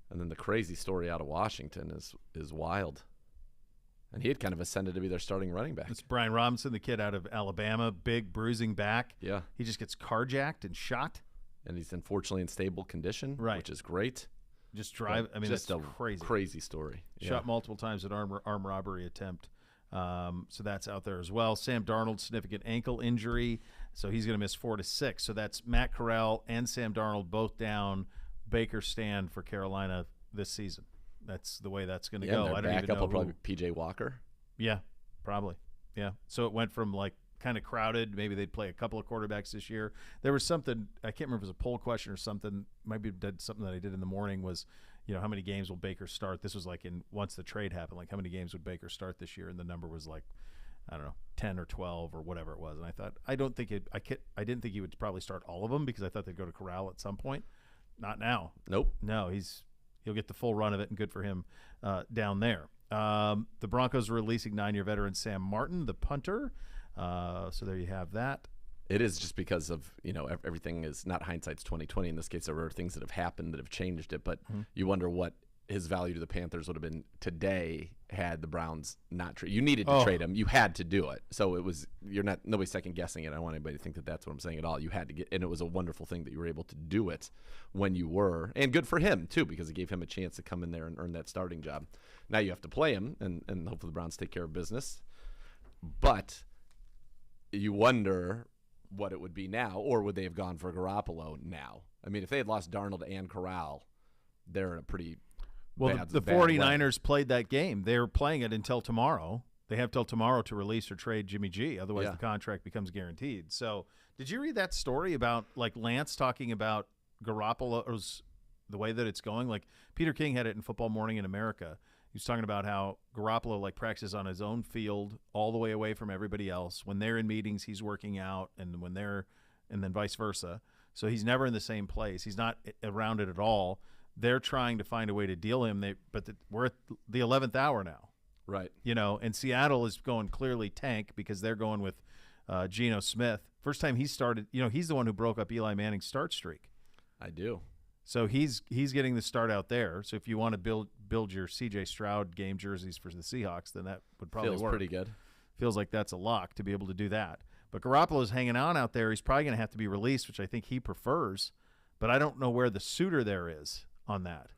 And then the crazy story out of Washington is wild. And he had kind of ascended to be their starting running back.
It's Brian Robinson, the kid out of Alabama, big bruising back.
Yeah.
He just gets carjacked and shot.
And he's unfortunately in stable condition, which is great.
Just drive. I mean,
just
that's
a crazy story.
Shot multiple times at armed robbery attempt. So that's out there as well. Sam Darnold, significant ankle injury. So he's going to miss 4 to 6. So that's Matt Corral and Sam Darnold both down. Baker stand for Carolina this season. That's the way that's going to go.
I don't even know will probably be P.J. Walker.
Yeah, probably. Yeah. So it went from like kind of crowded. Maybe they'd play a couple of quarterbacks this year. There was something, I can't remember if it was a poll question or something. Might be something that I did in the morning was, how many games will Baker start? This was like once the trade happened, like how many games would Baker start this year? And the number was like, I don't know, 10 or 12 or whatever it was. And I thought, I didn't think he would probably start all of them because I thought they'd go to Corral at some point. Not now.
Nope.
No, he'll get the full run of it, and good for him down there. The Broncos are releasing 9-year veteran Sam Martin, the punter. So there you have that.
It is just because of, everything is not hindsight's 20/20. In this case, there were things that have happened that have changed it, but you wonder what his value to the Panthers would have been today had the Browns not trade. You needed to trade him. You had to do it. So nobody's second guessing it. I don't want anybody to think that that's what I'm saying at all. You had to get, and it was a wonderful thing that you were able to do it when you were, and good for him too, because it gave him a chance to come in there and earn that starting job. Now you have to play him, and hopefully the Browns take care of business. But you wonder what it would be now, or would they have gone for Garoppolo now? I mean, if they had lost Darnold and Corral, they're in a pretty
the 49ers played that game. They're playing it until tomorrow. They have till tomorrow to release or trade Jimmy G. Otherwise, the contract becomes guaranteed. So, did you read that story about like Lance talking about Garoppolo's the way that it's going? Like Peter King had it in Football Morning in America. He was talking about how Garoppolo like practices on his own field all the way away from everybody else. When they're in meetings, he's working out, and then vice versa. So he's never in the same place. He's not around it at all. They're trying to find a way to deal him. We're at the 11th hour now.
Right.
And Seattle is going clearly tank because they're going with Geno Smith. First time he started, he's the one who broke up Eli Manning's start streak.
I do.
So he's getting the start out there. So if you want to build your C.J. Stroud game jerseys for the Seahawks, then that would probably work.
Feels pretty good.
Feels like that's a lock to be able to do that. But Garoppolo's hanging on out there. He's probably going to have to be released, which I think he prefers. But I don't know where the suitor there is on that.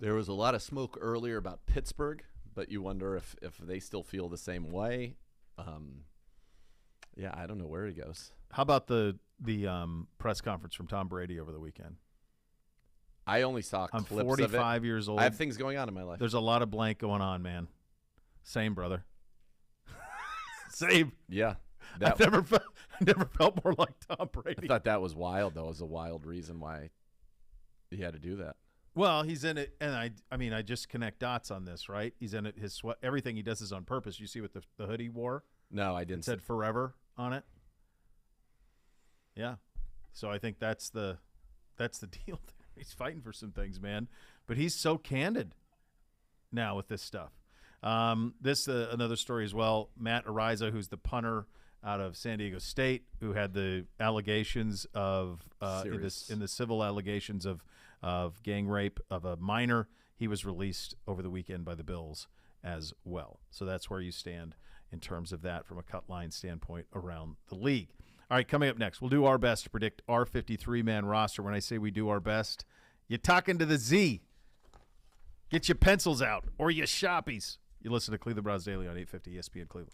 There was a lot of smoke earlier about Pittsburgh, but you wonder if they still feel the same way. I don't know where he goes.
How about the press conference from Tom Brady over the weekend?
I only saw
I'm
clips
45
of it.
years old.
I have things going on in my life.
There's a lot of blank going on, man. Same, brother. Same.
Yeah.
I never felt more like Tom Brady.
I thought that was wild, though. It was a wild reason why he had to do that.
Well, he's in it, and I just connect dots on this, right? He's in it. His sweat, everything he does is on purpose. You see what the hoodie wore?
No, I didn't.
It said "Forever" on it. Yeah, so I think that's the deal there. He's fighting for some things, man, but he's so candid now with this stuff. This another story as well. Matt Ariza, who's the punter out of San Diego State, who had the allegations of in the civil allegations of gang rape of a minor. He was released over the weekend by the Bills as well. So that's where you stand in terms of that from a cut line standpoint around the league. All right, coming up next, we'll do our best to predict our 53-man roster. When I say we do our best, you're talking to the Z. Get your pencils out or your Shoppies. You listen to Cleveland Browns Daily on 850 ESPN Cleveland.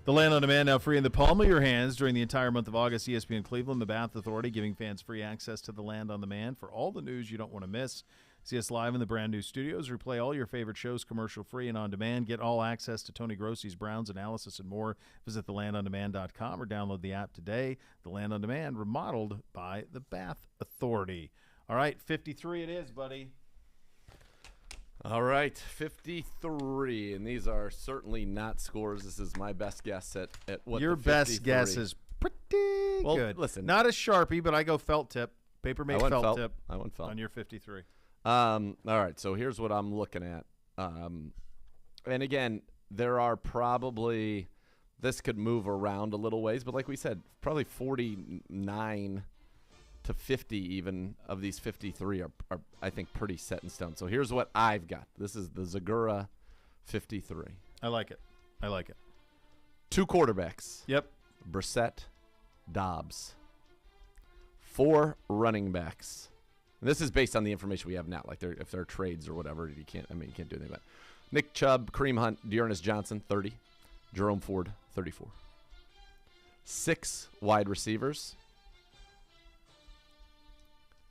The Land on Demand now free in the palm of your hands during the entire month of August. ESPN Cleveland, the Bath Authority, giving fans free access to the Land on Demand for all the news you don't want to miss. See us live in the brand new studios. Replay all your favorite shows commercial free and on demand. Get all access to Tony Grossi's Browns analysis and more. Visit thelandondemand.com or download the app today. The Land on Demand, remodeled by the Bath Authority. All right, 53 it is, buddy.
All right, 53, and these are certainly not scores. This is my best guess at what
your
the
best guess is pretty good.
Listen,
not a Sharpie, but I go felt tip. Paper made felt tip.
I went felt
on your 53.
All right, so here's what I'm looking at. And again, there are probably this could move around a little ways, but like we said, probably 49 to 50 even of these 53 are I think pretty set in stone. So here's what I've got. This is the Zagura 53.
I like it.
2 quarterbacks.
Yep.
Brissett, Dobbs. 4 running backs. And this is based on the information we have now. Like if there are trades or whatever, you can't do anything about it. Nick Chubb, Kareem Hunt, Dearness Johnson, 30. Jerome Ford, 34. 6 wide receivers.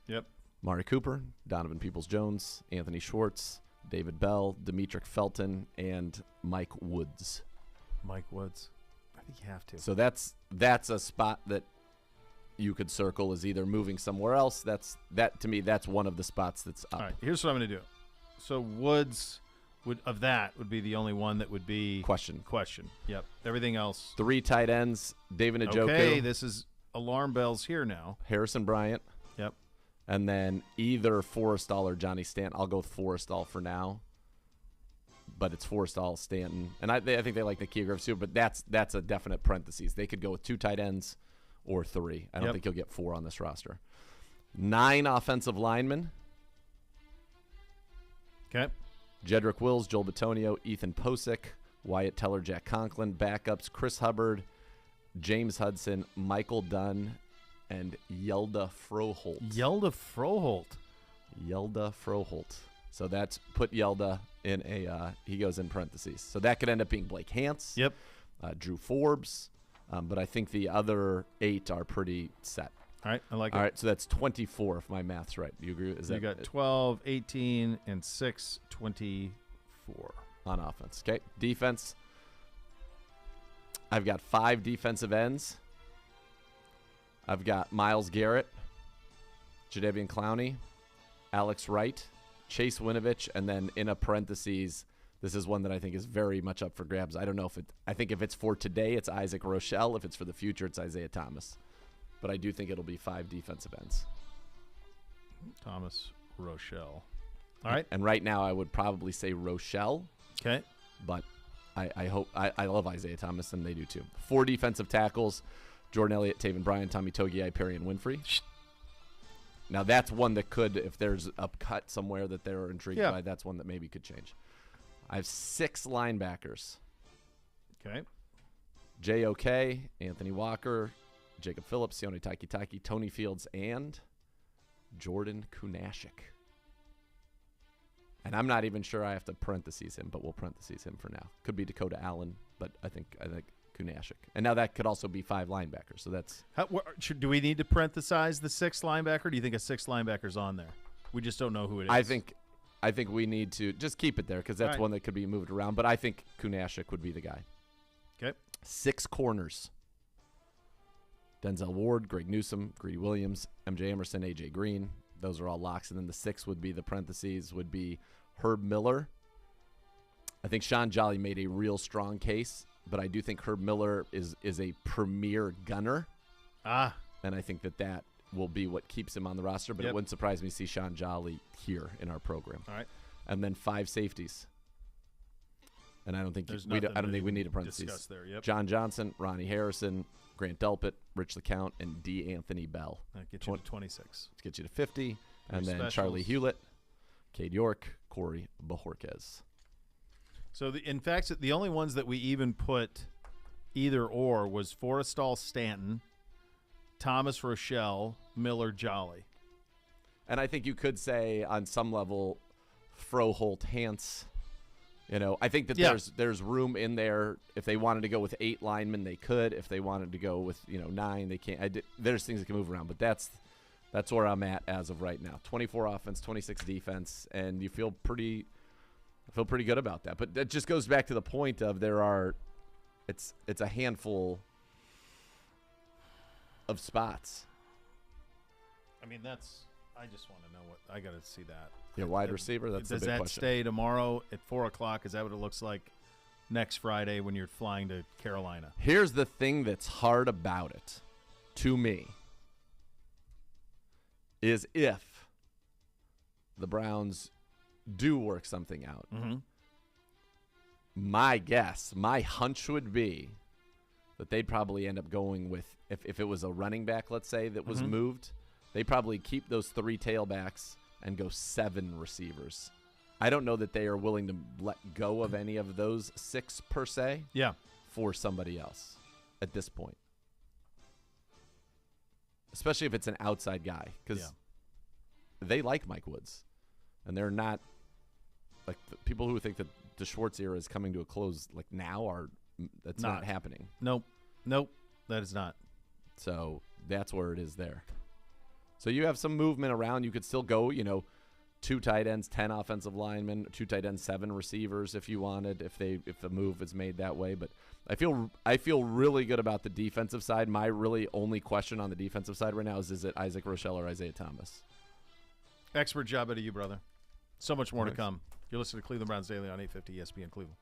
Yep.
Mari Cooper, Donovan Peoples-Jones, Anthony Schwartz, David Bell, Demetric Felton, and Mike Woods.
Mike Woods. I think you have to.
So that's a spot that you could circle as either moving somewhere else. That to me, that's one of the spots that's up.
All right, here's what I'm going to do. So Woods would be the only one that would be
question.
Yep. Everything else.
3 tight ends, David Njoku.
Okay, this is alarm bells here now.
Harrison Bryant.
Yep.
And then either Forrestall or Johnny Stanton. I'll go with Forrestall for now. But it's Forrestall, Stanton. And I think they like the key too, but that's a definite parentheses. They could go with 2 tight ends or 3. I don't think you'll get 4 on this roster. 9 offensive linemen.
Okay.
Jedrick Wills, Joel Bitonio, Ethan Posick, Wyatt Teller, Jack Conklin. Backups, Chris Hubbard, James Hudson, Michael Dunn, and Yelda Froholt.
Yelda
Froholt. So that's put Yelda in he goes in parentheses. So that could end up being Blake Hance.
Yep.
Drew Forbes. But I think the other 8 are pretty set.
All right, I like it.
All right, so that's 24 if my math's right. Do you agree?
You got 12, 18, and 6, 24.
On offense. Okay, defense. I've got 5 defensive ends. I've got Myles Garrett, Jadeveon Clowney, Alex Wright, Chase Winovich, and then in a parentheses, this is one that I think is very much up for grabs. I don't know I think if it's for today, it's Isaac Rochelle. If it's for the future, it's Isaiah Thomas. But I do think it'll be 5 defensive ends.
Thomas Rochelle. All right.
And right now I would probably say Rochelle.
Okay.
But I love Isaiah Thomas, and they do too. 4 defensive tackles. Jordan Elliott, Taven Bryan, Tommy Togiai, Perry, and Winfrey. Now, that's one that could, if there's a cut somewhere that they're intrigued by, that's one that maybe could change. I have 6 linebackers.
Okay.
J.O.K., Anthony Walker, Jacob Phillips, Sione Takitaki, Tony Fields, and Jordan Kunashik. And I'm not even sure I have to parentheses him, but we'll parentheses him for now. Could be Dakota Allen, but I think Kunashik. And now that could also be 5 linebackers. So that's
do we need to parenthesize the 6th linebacker? Or do you think a 6th linebacker's on there? We just don't know who it is.
I think we need to just keep it there because that's one that could be moved around. But I think Kunashik would be the guy.
Okay.
6 corners. Denzel Ward, Greg Newsome, Greedy Williams, MJ Emerson, AJ Green. Those are all locks. And then the 6 would be the parentheses would be Herb Miller. I think Sean Jolly made a real strong case, but I do think Herb Miller is a premier gunner. And I think that will be what keeps him on the roster, but it wouldn't surprise me to see Sean Jolly here in our program.
All right.
And then 5 safeties. And I don't think we need a parentheses.
There. Yep.
John Johnson, Ronnie Harrison, Grant Delpit, Rich LeCount, and D. Anthony Bell.
That gets you to 26.
Let's get you to 50. And then
specials.
Charlie Hewlett, Cade York, Corey Bajorquez.
So, in fact, the only ones that we even put either or was Forrestall Stanton, Thomas Rochelle, Miller Jolly.
And I think you could say on some level Froholt Hance I think that there's room in there. If they wanted to go with 8 linemen, they could. If they wanted to go with 9, they can't. There's things that can move around, but that's where I'm at as of right now. 24 offense, 26 defense, and you feel pretty good about that. But that just goes back to the point of it's a handful of spots.
I mean, I just want to know what I got to see that.
Wide receiver. That's the big question.
Does that stay tomorrow at 4:00? Is that what it looks like next Friday when you're flying to Carolina?
Here's the thing that's hard about it, to me, is if the Browns do work something out.
Mm-hmm.
My hunch would be that they'd probably end up going with if it was a running back, let's say, that was moved. They probably keep those 3 tailbacks and go 7 receivers. I don't know that they are willing to let go of any of those 6 per se.
Yeah.
For somebody else at this point, especially if it's an outside guy, because they like Mike Woods, and they're not like the people who think that the Schwartz era is coming to a close like now that's not happening.
Nope, that is not.
So that's where it is there. So you have some movement around. You could still go, 2 tight ends, 10 offensive linemen, 2 tight ends, 7 receivers if you wanted, if the move is made that way. But I feel really good about the defensive side. My really only question on the defensive side right now is it Isaac Rochelle or Isaiah Thomas?
Expert job out of you, brother. So much more to come. You're listening to Cleveland Browns Daily on 850 ESPN Cleveland.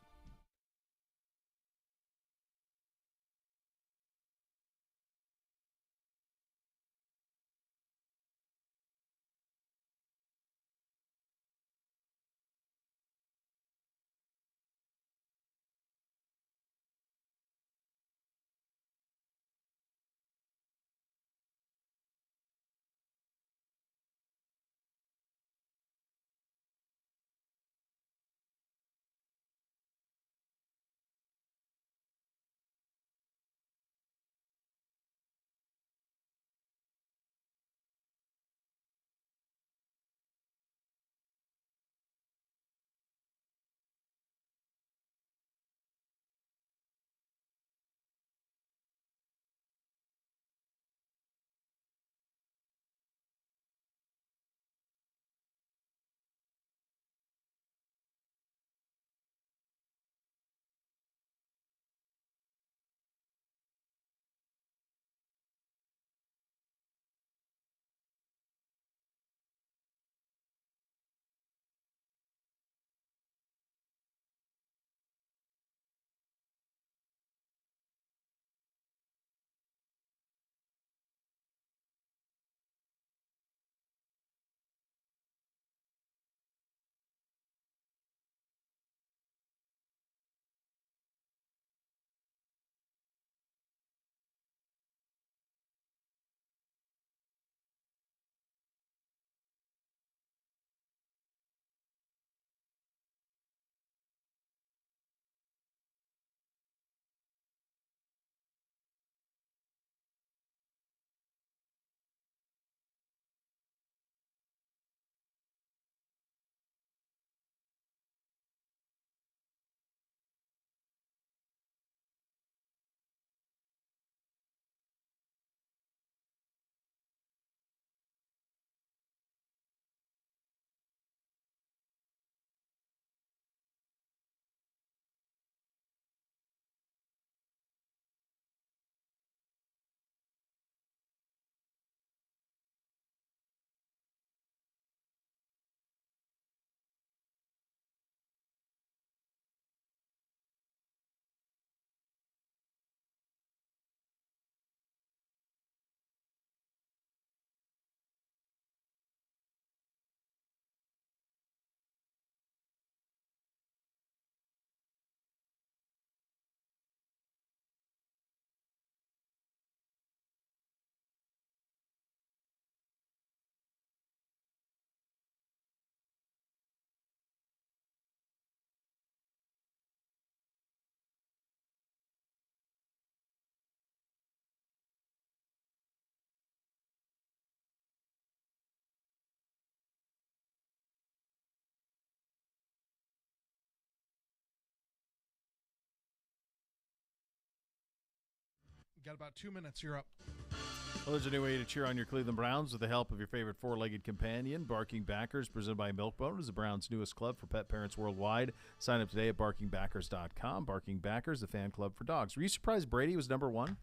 Got about 2 minutes. You're up.
Well, there's a new way to cheer on your Cleveland Browns with the help of your favorite four-legged companion. Barking Backers, presented by Milk-Bone, is the Browns' newest club for pet parents worldwide. Sign up today at barkingbackers.com. Barking Backers, the fan club for dogs. Were you surprised Brady was number one?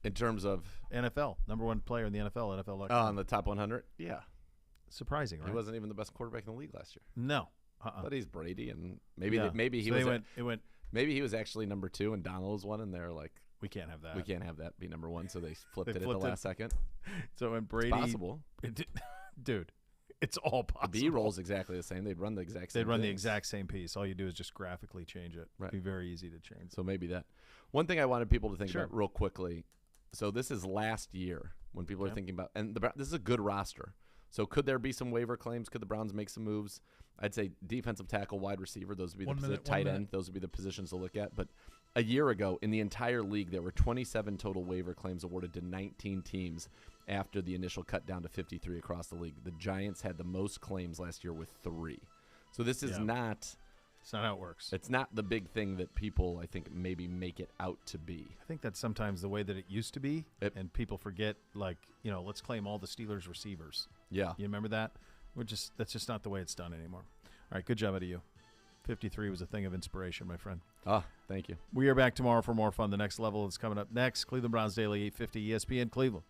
In terms of?
NFL. Number one player in the NFL. NFL.
On the top 100? Yeah.
Surprising, right?
He wasn't even the best quarterback in the league last year.
No.
But he's Brady, and maybe he was. Maybe he was actually number 2, and Donald was 1, and they're like,
we can't have that.
We can't have that be number 1, so they flipped it at the last second.
So when Brady,
it's possible,
dude, it's all possible.
The B-roll's exactly the same. They'd run the exact same.
They'd run the exact same piece. All you do is just graphically change it.
Right.
It'd be very easy to change.
So maybe that. One thing I wanted people to think about real quickly. So this is last year when people are thinking about, and this is a good roster. So could there be some waiver claims? Could the Browns make some moves? I'd say defensive tackle, wide receiver. Those would be the tight end. Those would be the positions to look at. But a year ago, in the entire league, there were 27 total waiver claims awarded to 19 teams after the initial cut down to 53 across the league. The Giants had the most claims last year with 3. So this is not.
It's not how it works.
It's not the big thing that people, I think, maybe make it out to be.
I think that's sometimes the way that it used to be, and people forget, let's claim all the Steelers receivers.
Yeah.
You remember that? That's just not the way it's done anymore. All right, good job out of you. 53 was a thing of inspiration, my friend.
Thank you.
We are back tomorrow for more fun. The next level is coming up next. Cleveland Browns Daily, 850 ESPN Cleveland.